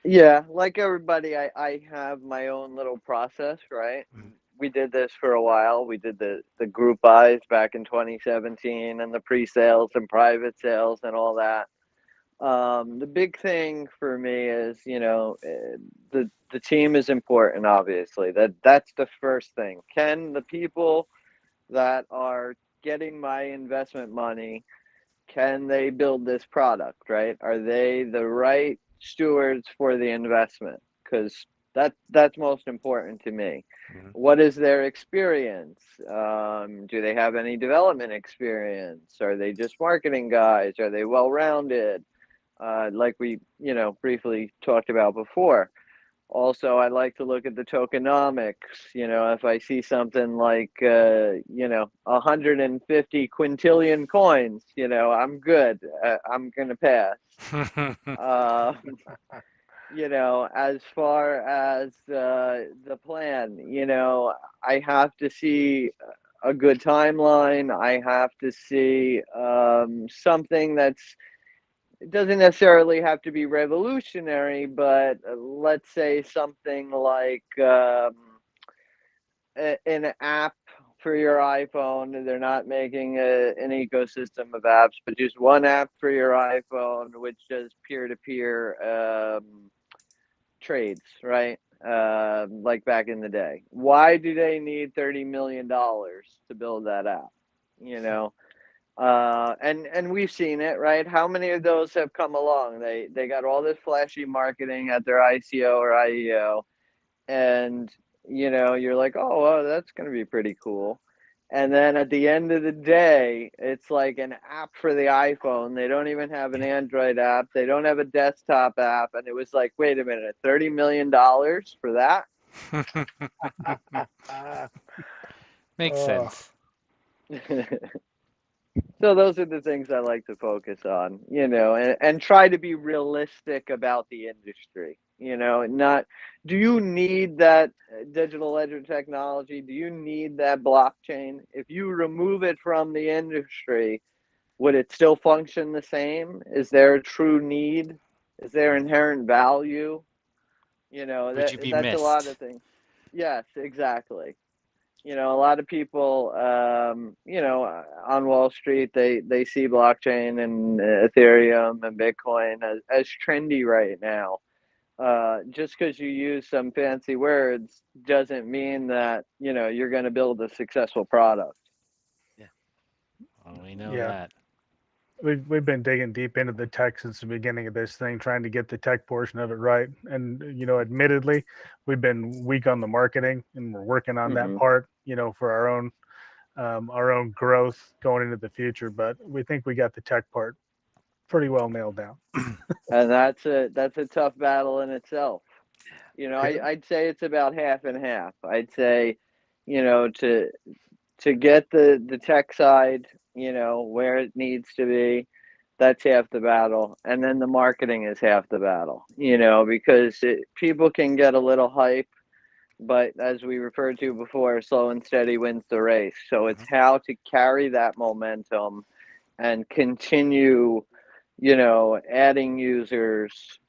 Yeah, like everybody, I have my own little process, right? Mm. We did this for a while. We did the group buys back in 2017 and the pre-sales and private sales and all that. The big thing for me is, the team is important, obviously. That's the first thing. Can the people that are getting my investment money, can they build this product, right? Are they the right stewards for the investment? Because that's most important to me. Mhm. What is their experience? Do they have any development experience? Are they just marketing guys? Are they well-rounded? Like we, briefly talked about before. Also, I like to look at the tokenomics. If I see something like, 150 quintillion coins, I'm good. I'm going to pass. Uh, as far as the plan, I have to see a good timeline. I have to see something that's, it doesn't necessarily have to be revolutionary, but let's say something like an app for your iPhone. They're not making an ecosystem of apps, but just one app for your iPhone, which does peer-to-peer trades, right? Like back in the day. Why do they need $30 million to build that app? And we've seen it, right? How many of those have come along? They got all this flashy marketing at their ICO or IEO, and you're like, oh, well, that's going to be pretty cool. And then at the end of the day, it's like an app for the iPhone. They don't even have an Android app. They don't have a desktop app. And it was like, wait a minute, $30 million for that? Makes sense. So those are the things I like to focus on, and try to be realistic about the industry. Not, do you need that digital ledger technology? Do you need that blockchain? If you remove it from the industry, would it still function the same? Is there a true need? Is there inherent value? Would you be That's a lot missed? of things. Yes, exactly. A lot of people, on Wall Street, they see blockchain and Ethereum and Bitcoin as trendy right now. Just because you use some fancy words doesn't mean that, you're going to build a successful product. Yeah. Well, we know Yeah, that. we've been digging deep into the tech since the beginning of this thing, trying to get the tech portion of it right. And admittedly, we've been weak on the marketing, and we're working on that Mm-hmm. part. for our own growth going into the future. But we think we got the tech part pretty well nailed down. And that's a tough battle in itself. I'd say it's about half and half. I'd say, to get the tech side, where it needs to be, that's half the battle. And then the marketing is half the battle, because people can get a little hype, but as we referred to before, slow and steady wins the race. So it's how to carry that momentum and continue, adding users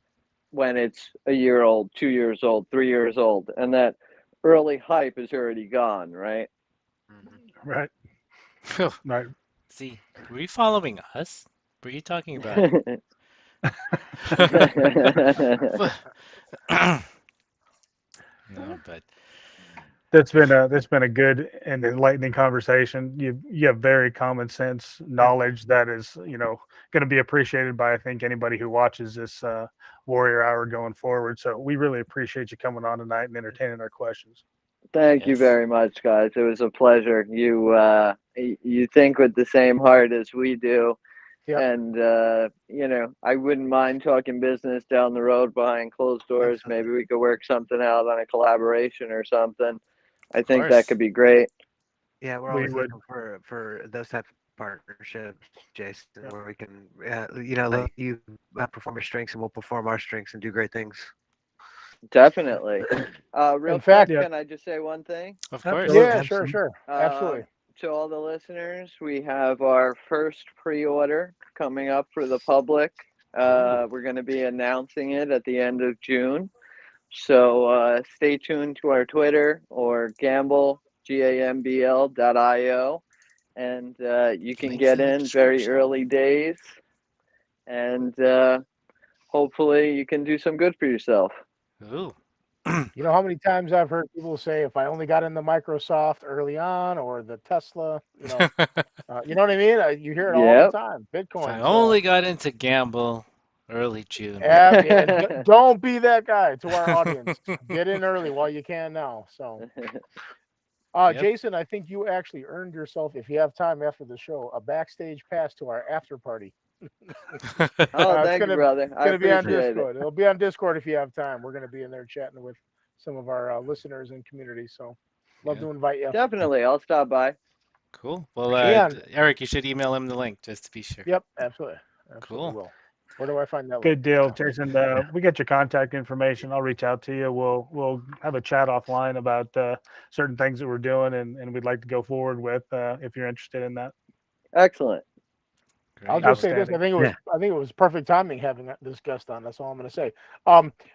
when it's a year old, 2 years old, 3 years old, and that early hype is already gone, right? Right. Right. See, were you following us? Were you talking about? No, but That's been a good and enlightening conversation. You have very common sense knowledge that is going to be appreciated by, I think, anybody who watches this Warrior Hour going forward. So we really appreciate you coming on tonight and entertaining our questions. Thank you very much, guys. It was a pleasure. You think with the same heart as we do. Yep. And I wouldn't mind talking business down the road behind closed doors. Absolutely. Maybe we could work something out on a collaboration or something. I think course. that could be great. Yeah, we're We always would. looking for those type of partnerships, Jason, Yeah. where we can, let you perform your strengths and we'll perform our strengths and do great things. Definitely. Real In fact, quick, can I just say one thing? Of course. Absolutely. yeah, sure. Absolutely. To all the listeners, we have our first pre-order coming up for the public. We're going to be announcing it at the end of June. So stay tuned to our Twitter or gambl.io, and you can Links get in the in very description. early days, and hopefully you can do some good for yourself. Ooh. You know how many times I've heard people say, if I only got into Microsoft early on or the Tesla, you know what I mean? You hear it all the Yep. time. Bitcoin. If I so- only got into gamble early June. Yeah, and don't be that guy to our audience. Get in early while you can now. So, Yep. Jason, I think you actually earned yourself, if you have time after the show, a backstage pass to our after party. Oh, it's thank you, gonna- brother. It's I going to be on appreciate it. Discord. It'll be on Discord if you have time. We're going to be in there chatting with some of our listeners and community. So, love Yeah. to invite you. Definitely, I'll stop by. Cool. Well, And- Eric, you should email him the link just to be sure. Yep, absolutely. Cool. Will. Where do I find that? Good deal, Jason. We get your contact information. I'll reach out to you. We'll have a chat offline about certain things that we're doing and we'd like to go forward with if you're interested in that. Excellent. I'll Great. just say this. I think it was perfect timing having this guest on. That's all I'm going to say.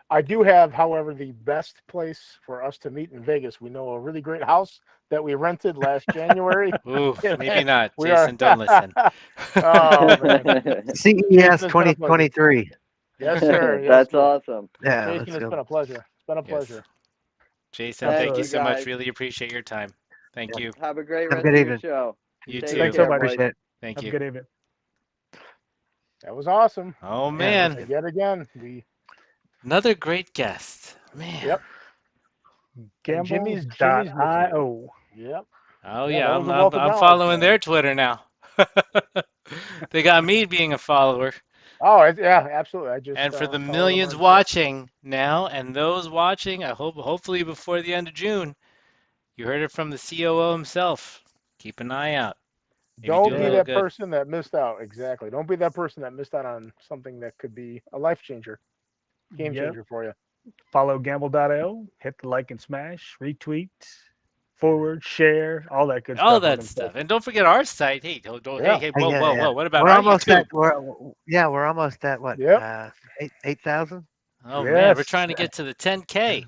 I do have, however, the best place for us to meet in Vegas. We know a really great house that we rented last January. Ooh, maybe not. We Jason, don't listen. Oh man, CES 2023. yes sir. Yes, That's sir. awesome. Yeah, Jason, let's it's go. been a pleasure. It's been a Yes. pleasure. Jason, Thank thank you you, so much. guys. Really appreciate your time. Thank you. Have a great Have a rest good of your evening. show. You Take too. Thanks so care, much. boys. Appreciate it. Thank Have you. a good evening. That was awesome. Oh, Yeah, man. Yet again, we Another great guest. Man. Yep. Jimmy's Gamble.io. Yep. Oh, Yeah, yeah. that was I'm, a wealth of I'm knowledge, following man. their Twitter now. They got me being a follower. Oh, yeah, absolutely. I just And for the followed them millions on- watching now, and those watching, I hope hopefully before the end of June, you heard it from the COO himself. Keep an eye out. Maybe Don't do a be little that good. person that missed out. Exactly. Don't be that person that missed out on something that could be a life changer, game Yep. changer for you. Follow gamble.io. Hit the like and smash, retweet, forward, share, all that good stuff. All on that them stuff. And don't forget our site. Hey, hey, Yeah, whoa, yeah, whoa, yeah. whoa. What about We're our almost YouTube? we're almost at what? Yep. 8,000. Oh man, we're Yes. trying to get to the 10K.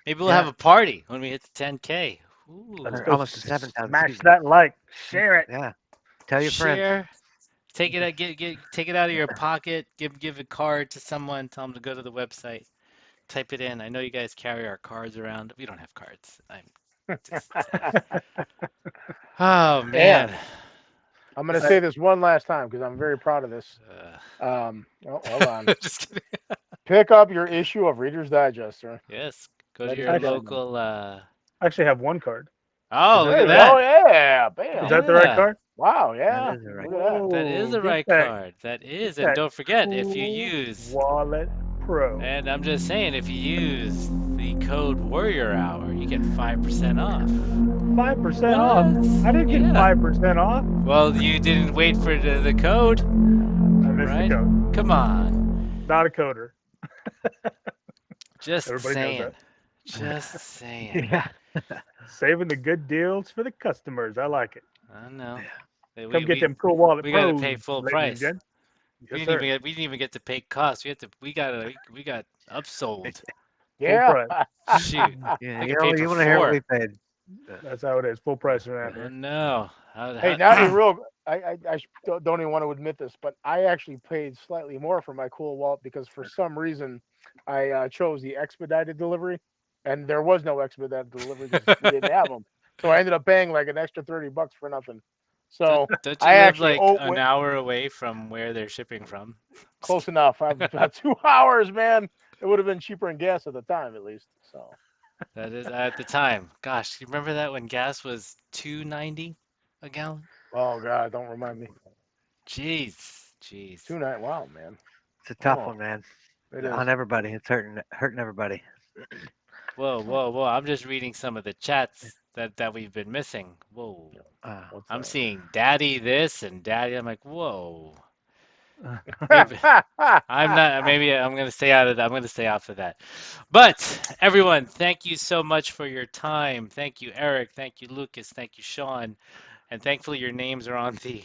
Maybe we'll Yeah. have a party when we hit the 10K. Ooh. Let's Let's Or go almost to 7,000, Smash excuse me. that like. Share it. Yeah. Tell your friends. Share. Take it out. Take it out of your pocket. Give a card to someone. Tell them to go to the website. Type it in. I know you guys carry our cards around. We don't have cards. I'm just. Oh man. I'm going to say this one last time because I'm very proud of this. Uh, Hold on. just kidding. Pick up your issue of Reader's Digest, sir. Yes. Go to That is your what I got. local. I actually have one card. Oh, look There at you that. go. Yeah, bam. Is that the right Yeah. card? Wow, yeah. That is the right Look at that. That is Whoa, the get right that- card. That is. get And that don't forget, if you Cool use, Wallet Pro. and I'm just saying, if you use the code Warrior Hour, you get 5% off. 5% off. I didn't get Yeah. 5% off. Well, you didn't wait for the code. I missed Right? the code. Come on. Not a coder. Just Everybody knows saying. Just saying. Yeah. Saving the good deals for the customers. I like it. I know. Hey, Come get them Cool Wallet we Pros. gotta pay full ladies price. and gents. We Yes, didn't sir. we didn't even get to pay costs. We got upsold. Yeah. Shoot. Yeah, They you can pay for want to hear what 4. we paid. That's how it is. Full price around Oh here. no. Hey, now I don't even want to admit this, but I actually paid slightly more for my Cool Wallet because for some reason I chose the expedited delivery, and there was no expedited delivery because we didn't have them. So I ended up paying like an extra $30 for nothing. So don't you I live actually like an hour away from where they're shipping from? close enough. I've about 2 hours, man. It would have been cheaper in gas at the time, at least. So That is at the time. Gosh, you remember that when gas was $2.90 a gallon? oh god, don't remind me. Jeez. 2.9. Wow, man. It's a tough Oh, one, man. it is. On everybody. It's hurting everybody. Whoa. I'm just reading some of the chats that we've been missing. Whoa. What's I'm that? seeing daddy this and daddy. I'm like, whoa. Maybe, I'm not. Maybe I'm gonna stay out of that. I'm gonna stay off of that. But everyone, thank you so much for your time. Thank you, Eric. Thank you, Lucas. Thank you, Sean. And thankfully, your names are on the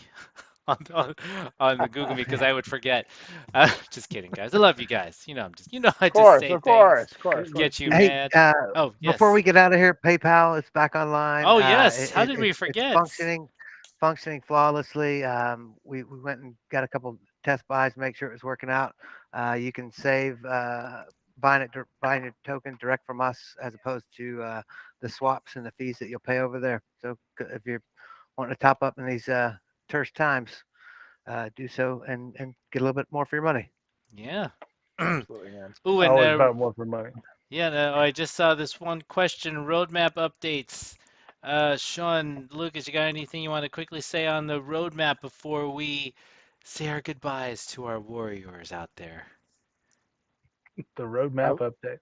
on the Google Meet because I would forget. Just kidding, guys. I love you guys. You know, I just say of things, course. get you Hey, mad. Oh, yes. before we get out of here, PayPal is back online. Oh, yes. How did we forget? It's functioning flawlessly. We went and got a couple test buys, make sure it was working out. You can save buying a token direct from us as opposed to the swaps and the fees that you'll pay over there. So if you're wanting to top up in these terse times, do so and get a little bit more for your money. Yeah. Absolutely, man. Ooh, and Always about more for money. yeah, no, I just saw this one question, roadmap updates. Sean, Lucas, you got anything you want to quickly say on the roadmap before we say our goodbyes to our warriors out there? The roadmap update.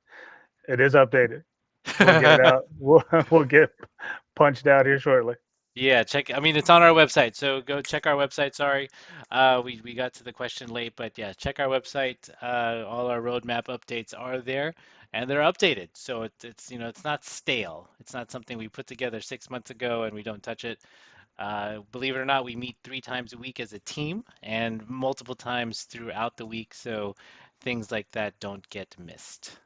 It is updated. We'll get it out. We'll get punched out here shortly. Yeah, I mean, it's on our website, so go check our website. Sorry, we got to the question late, but yeah, check our website. All our roadmap updates are there, and they're updated. So it's it's not stale. It's not something we put together 6 months ago and we don't touch it. Believe it or not, we meet 3 times a week as a team and multiple times throughout the week, so things like that don't get missed.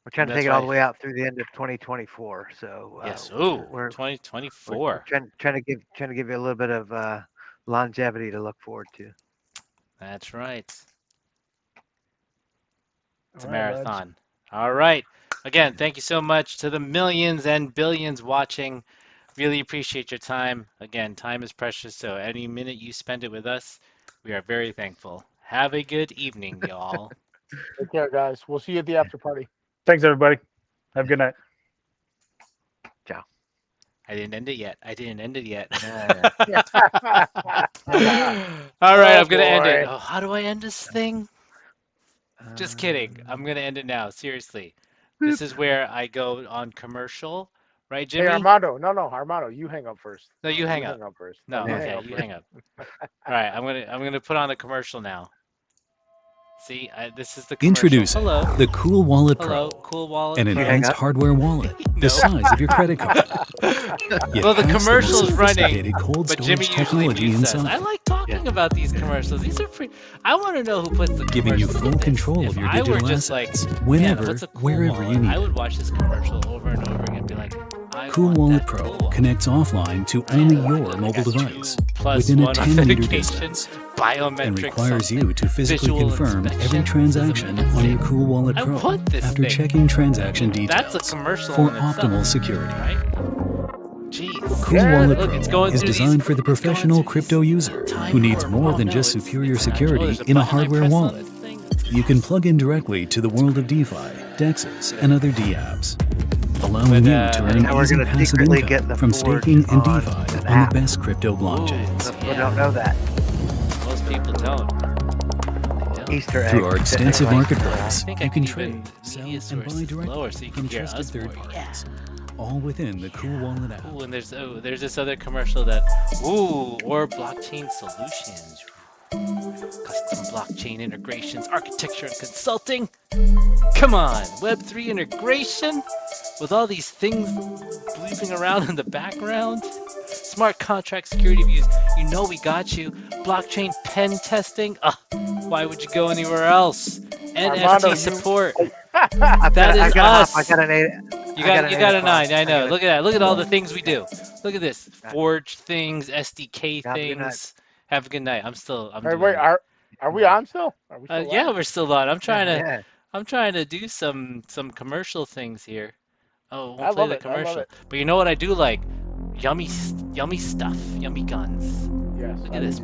We're trying to take it all the way out through the end of 2024. So yes, we're 2024. We're trying to give you a little bit of longevity to look forward to. That's right. It's a All right, marathon. All right. Again, thank you so much to the millions and billions watching. Really appreciate your time. Again, time is precious, so any minute you spend it with us, we are very thankful. Have a good evening, y'all. Take care, guys. We'll see you at the after party. Thanks, everybody. Have a good night. Ciao. I didn't end it yet. Yeah. All right, Oh, I'm going to end it. boy. Oh, how do I end this thing? Just kidding. I'm going to end it now. Seriously. This is where I go on commercial. Right, Jimmy? Hey, Armando. No, Armando. You hang up first. No, you hang up. Hang up first. No, you okay, you hang up. All right, I'm gonna put on the commercial now. See, this is the commercial. Introducing Hello. the Cool Wallet Hello, Pro, Cool Wallet an Pro. enhanced hardware wallet No. the size of your credit card. Yet Well, the packs commercial's most running, sophisticated cold but storage Jimmy usually technology mutes us. inside, I like talking about these commercials. These are free. I want to know who puts the giving you commercials full in this. control of If your I were digital just assets, like, whenever, man, what's a cool wherever wallet? you need I it. would watch this commercial over and over again and be like, I Cool want Wallet that Pro cool wallet. connects offline to only your I mobile got device 2+1 within a 10-meter authentication, distance biometrics, and requires something, you to physically visual confirm every inspection. transaction This is on your amazing. Cool Wallet I Pro want this after thing. checking transaction That's details a commercial for in itself, optimal security. right? Jeez. Cool Yeah, Wallet look, Pro it's going is through these- designed for the it's going professional through crypto these user time who needs warp. more Oh, than no, just it's superior not. Oh, security there's in a button. I hardware press on wallet. this thing. You can plug in directly to the world of DeFi, DEXs, and other DApps. allowing you to earn and we're easy gonna passive secretly get income the from Forge staking and on DeFi an on app. the best crypto blockchains. We don't know that. Most people don't. They don't. Easter egg. Through our extensive Like, marketplace, I think you I can can even trade, sell, media and buy sources directly lower so you from can hear trusted us third more. parties, all within the Cool Wallet app. Ooh, and there's this other commercial that or blockchain solutions, custom blockchain integrations, architecture and consulting. Come on, Web3 integration with all these things bleeping around in the background. Smart contract security views. You know we got you. Blockchain pen testing. Why would you go anywhere else? NFT support. That is us. I got an 8. You got a 9. I know. Look at that. Look at all the things we do. Look at this. Forge things, SDK things. Have a good night. Hey, wait, are we on still? Are we still yeah, live? we're still on. I'm trying to do some commercial things here. Oh, we'll play the commercial. But you know what I do like? Yummy stuff. Yummy guns. Yes. Look at this.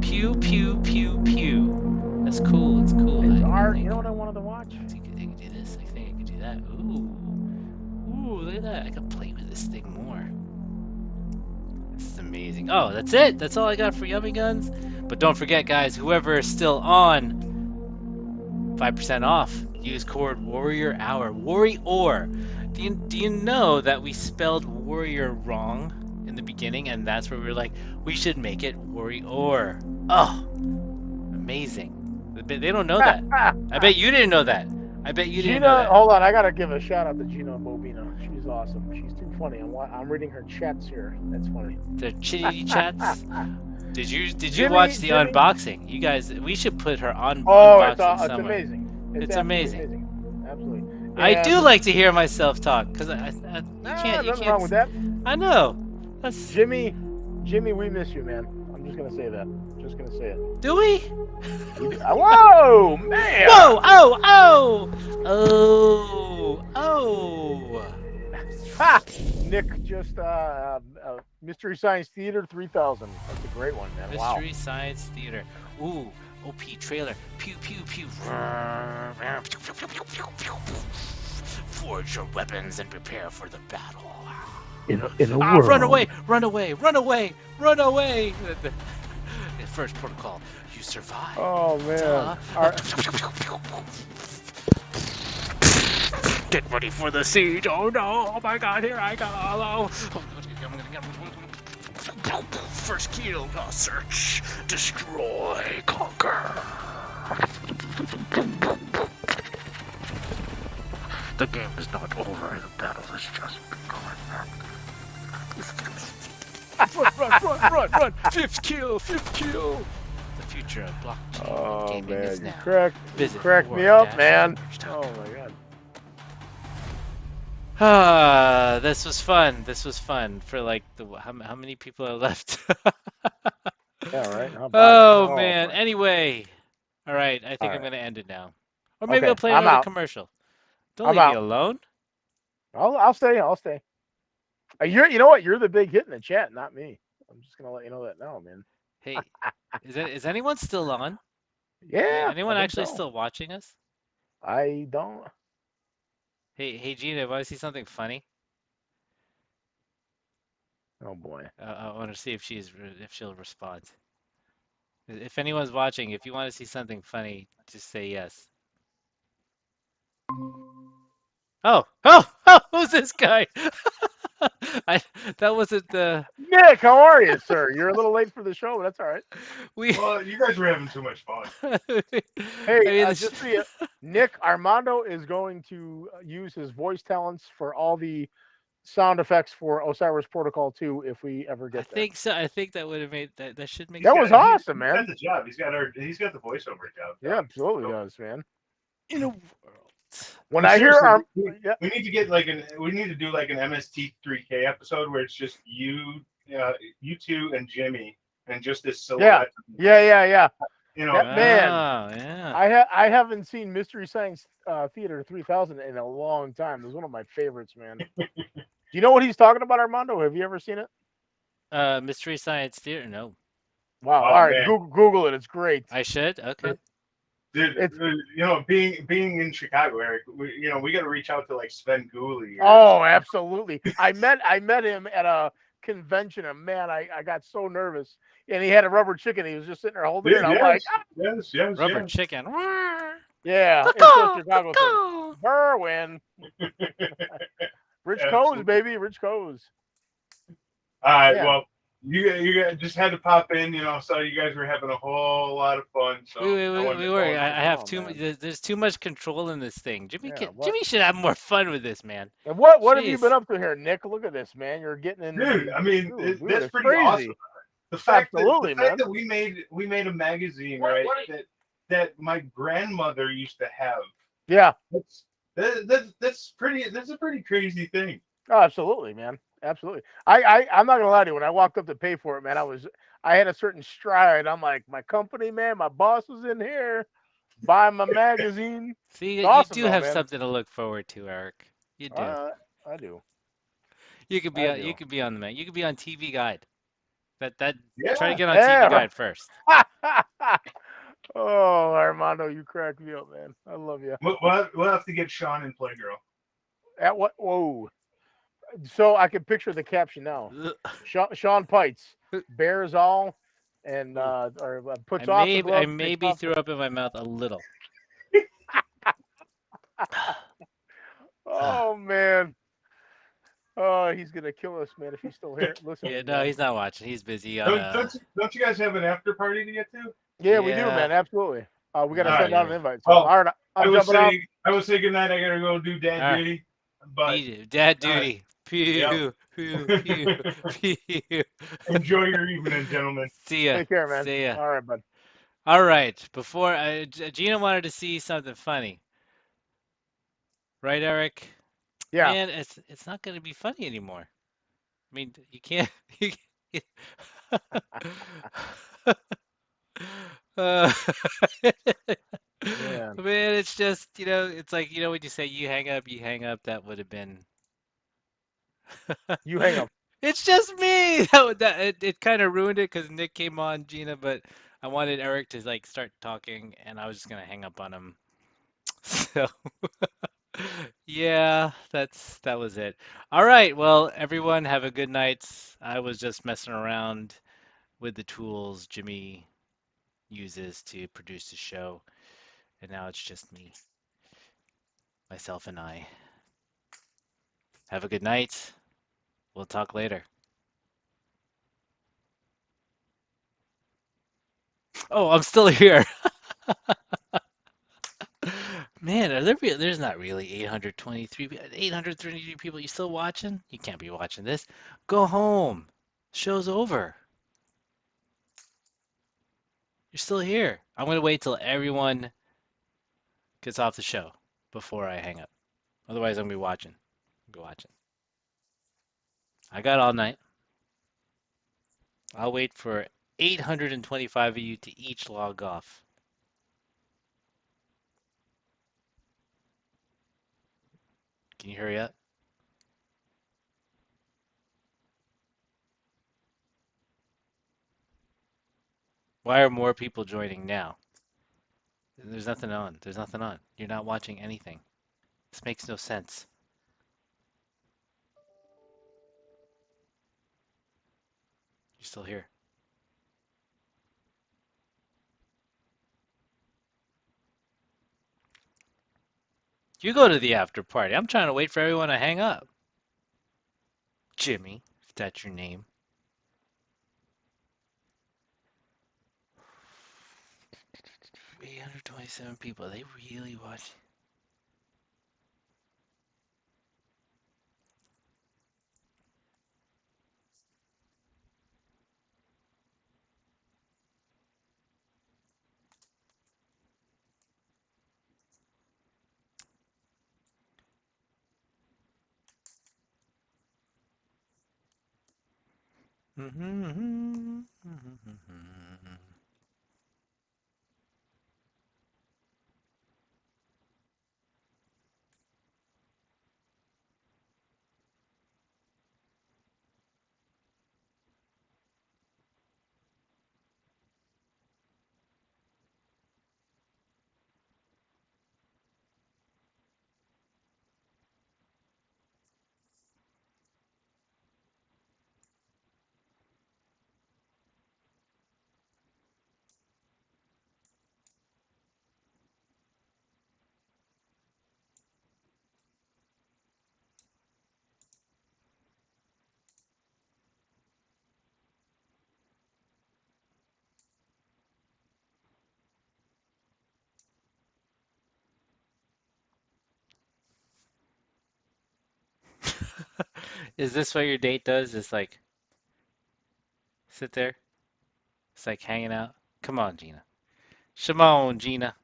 Pew pew pew pew. That's cool. It's cool. You know what I wanted to watch? I think I can do this. I think I can do that. Ooh, look at that. I can play with this thing more. This is amazing. Oh, that's it. That's all I got for Yummy Guns. But don't forget, guys, whoever is still on, 5% off. Use code Warrior Hour. Warrior. Do you know that we spelled warrior wrong in the beginning, and that's where we were like, we should make it Warrior. Oh, amazing. They don't know that. I bet you didn't know that. I bet you didn't know that. Hold on, I gotta give a shout out to Gina Bobina. She's awesome. She's too funny. I'm reading her chats here. That's funny. The chitty chats. Did you watch the unboxing? You guys, we should put her on unboxing somewhere. It's amazing. It's amazing. Absolutely. And I do like to hear myself talk because you can't. Nothing wrong with that. I know. That's Jimmy, we miss you, man. I'm just gonna say that. Just gonna say it. Do we? Whoa, man! Whoa! Oh! Ha! Nick just Mystery Science Theater 3000. That's a great one, man. Mystery Science Theater. Ooh, OP trailer. Pew pew pew. Forge your weapons and prepare for the battle. In a world. Run away! The first protocol. You survive. Oh man. Get ready for the siege. Oh no! Oh my God! Here I go! First kill. Search, destroy, conquer. The game is not over. The battle has just begun. Run! Fifth kill. The future of blockchain gaming is now. Crack me up, man. Oh my God. This was fun for like how many people are left? Yeah, right. Oh man. Anyway, all right. I think I'm gonna end it now, or maybe I'll play another commercial. Don't leave me alone. I'll stay. You know what? You're the big hit in the chat, not me. I'm just gonna let you know that now, man. Hey, is anyone still on? Yeah. Anyone actually still watching us? I don't. Hey, Gina, want to see something funny? Oh boy. I want to see if she'll respond. If anyone's watching, if you want to see something funny, just say yes. Oh! Who's this guy? That wasn't the Nick. How are you, sir? You're a little late for the show, but that's all right. Well, you guys were having too much fun. Hey, just so you, Nick Armando is going to use his voice talents for all the sound effects for Osiris Protocol 2 if we ever get there. I think so. I think that would have made that should make. That was awesome, man. He's got the job. He's got the voiceover job. Yeah, absolutely does, man. In a world. When I hear we need to get we need to do like an MST3K episode where it's just you two and Jimmy and just this silhouette. Yeah. You know, man. Yeah. I haven't seen Mystery Science Theater 3000 in a long time. It's one of my favorites, man. Do you know what he's talking about, Armando? Have you ever seen it? Mystery Science Theater? No. Wow. All right, Google it. It's great. I should. Okay. Dude, being in Chicago, Eric, we got to reach out to like Sven Gooley. Oh, absolutely. I met him at a convention, and man, I got so nervous. And he had a rubber chicken. He was just sitting there holding it. And I'm like, yes. Rubber chicken. yeah, it's a Chicago thing. Berwin. Rich Coes, baby. Rich Coes. All right. Yeah. Well, you guys just had to pop in. So you guys were having a whole lot of fun. So We were. I have too much. There's too much control in this thing. Jimmy should have more fun with this, man. And what have you been up to here, Nick? Look at this, man. You're getting in. Dude, I mean, that's pretty crazy. awesome. The fact Absolutely, that we made a magazine, right? That my grandmother used to have. Yeah. That's a pretty crazy thing. Oh, absolutely, man. Absolutely. I'm not gonna lie to you. When I walked up to pay for it, man, I had a certain stride. I'm like, my company, man, my boss was in here buying my magazine. See, it's awesome, you do have something to look forward to, Eric. You do. I do. You could be on the mag. You could be on TV Guide. Try to get on TV Guide first. Oh, Armando, you crack me up, man. I love you. We'll have to get Sean in Playgirl. At what? Whoa. So I can picture the caption now. Sean Pites, bears all, and or puts off the glove. I maybe threw up in my mouth a little. Oh man. Oh, he's gonna kill us, man, if he's still here. Listen. Yeah, no, he's not watching. He's busy. Don't you guys have an after party to get to? Yeah, we do, man. Absolutely. We gotta send out an invite. So, all right, I would say good night. I gotta go do dad duty. But dad duty. Pew, pew, pew. Enjoy your evening, gentlemen. See ya. Take care, man. See ya. All right, bud. All right. Before Gina wanted to see something funny, right, Eric? Yeah. Man, it's not going to be funny anymore. I mean, you can't. Man, it's just it's like when you say you hang up. That would have been. You hang up. It's just me. It kind of ruined it because Nick came on, Gina, but I wanted Eric to like start talking, and I was just gonna hang up on him. So yeah, that was it. All right, well, everyone have a good night. I was just messing around with the tools Jimmy uses to produce the show, and now it's just me, myself, and I. Have a good night. We'll talk later. Oh, I'm still here. Man, there's not really 823 people. You still watching? You can't be watching this. Go home. Show's over. You're still here. I'm going to wait till everyone gets off the show before I hang up. Otherwise, I'm going to be watching. I got all night. I'll wait for 825 of you to each log off. Can you hurry up? Why are more people joining now? There's nothing on. You're not watching anything. This makes no sense. You're still here. You go to the after party. I'm trying to wait for everyone to hang up. Jimmy, if that's your name. $827 people. Are they really watching? Is this what your date does? It's like sit there? It's like hanging out? Come on, Gina. Shimon, Gina.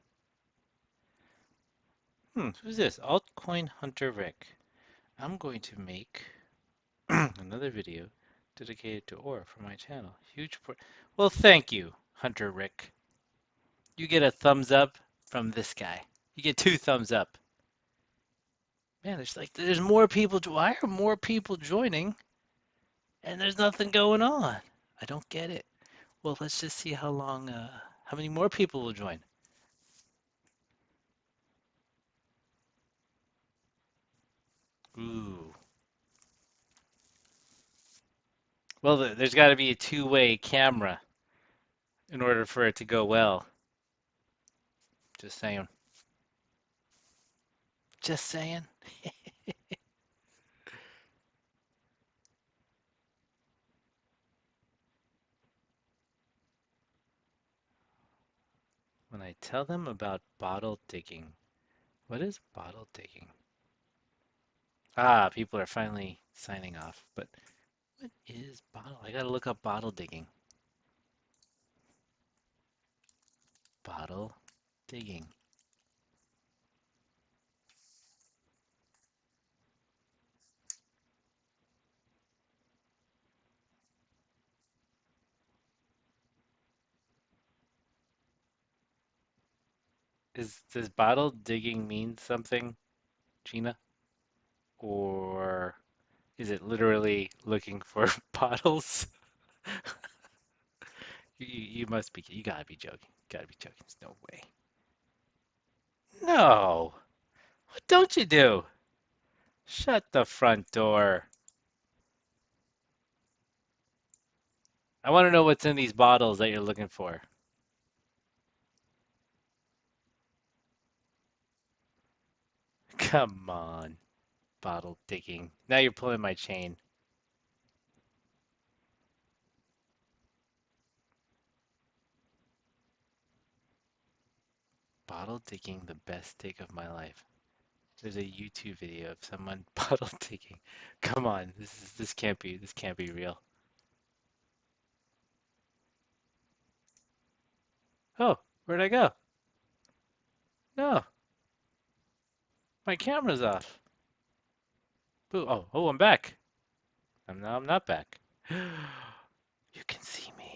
Who's this? Altcoin Hunter Rick. I'm going to make another video dedicated to ore for my channel. Well, thank you, Hunter Rick. You get a thumbs up from this guy. You get 2 thumbs up. Man, there's more people. Why are more people joining? And there's nothing going on. I don't get it. Well, let's just see how many more people will join. Ooh. Well, there's got to be a 2-way camera in order for it to go well. Just saying. Just saying. When I tell them about bottle digging, what is bottle digging? Ah, people are finally signing off. But what is bottle? I gotta look up bottle digging. Bottle digging. Does bottle digging mean something, Gina? Or is it literally looking for bottles? You must be, you gotta be joking. Gotta be joking. There's no way. No. What don't you do? Shut the front door. I want to know what's in these bottles that you're looking for. Come on. Bottle digging. Now you're pulling my chain. Bottle digging, the best dig of my life. There's a YouTube video of someone bottle digging. Come on, this can't be real. Oh, where'd I go? No, my camera's off. Boo. Oh, I'm back. I'm not back. You can see me.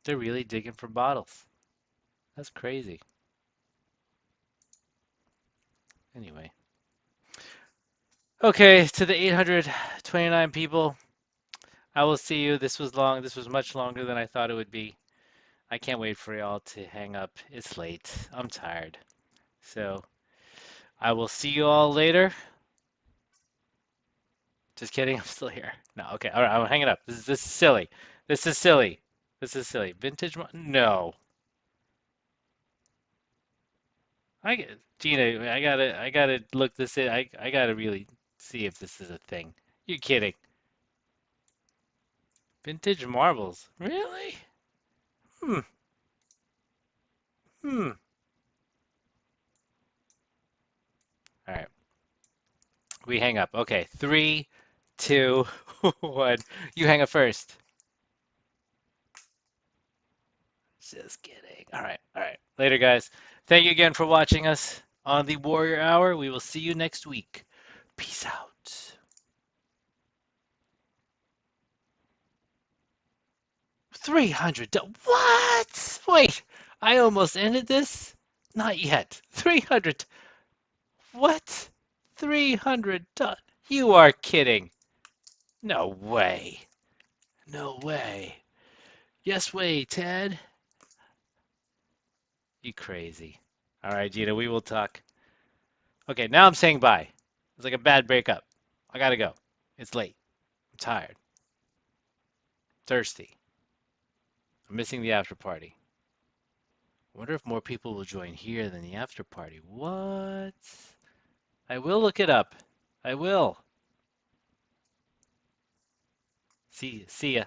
They're really digging for bottles. That's crazy. Anyway. Okay, to the 829 people, I will see you. This was long. This was much longer than I thought it would be. I can't wait for y'all to hang up. It's late. I'm tired. So I will see you all later. Just kidding. I'm still here. No, okay. All right. I'm hanging up. This is silly. This is silly. This is silly. Vintage? No. Gina, I gotta look this in. I gotta really see if this is a thing. You're kidding. Vintage marbles. Really? Hmm. Hmm. All right. We hang up. Okay. 3, 2, 1. You hang up first. Just kidding. All right. All right. Later, guys. Thank you again for watching us on the Warrior Hour. We will see you next week. Peace out. 300. What? Wait. I almost ended this? Not yet. 300. What? 300. You are kidding. No way. No way. Yes way, Ted. You crazy. All right, Gina, we will talk. Okay, now I'm saying bye. It's like a bad breakup. I gotta go. It's late. I'm tired. Thirsty. I'm missing the after party. I wonder if more people will join here than the after party. What? I will look it up. I will. See ya.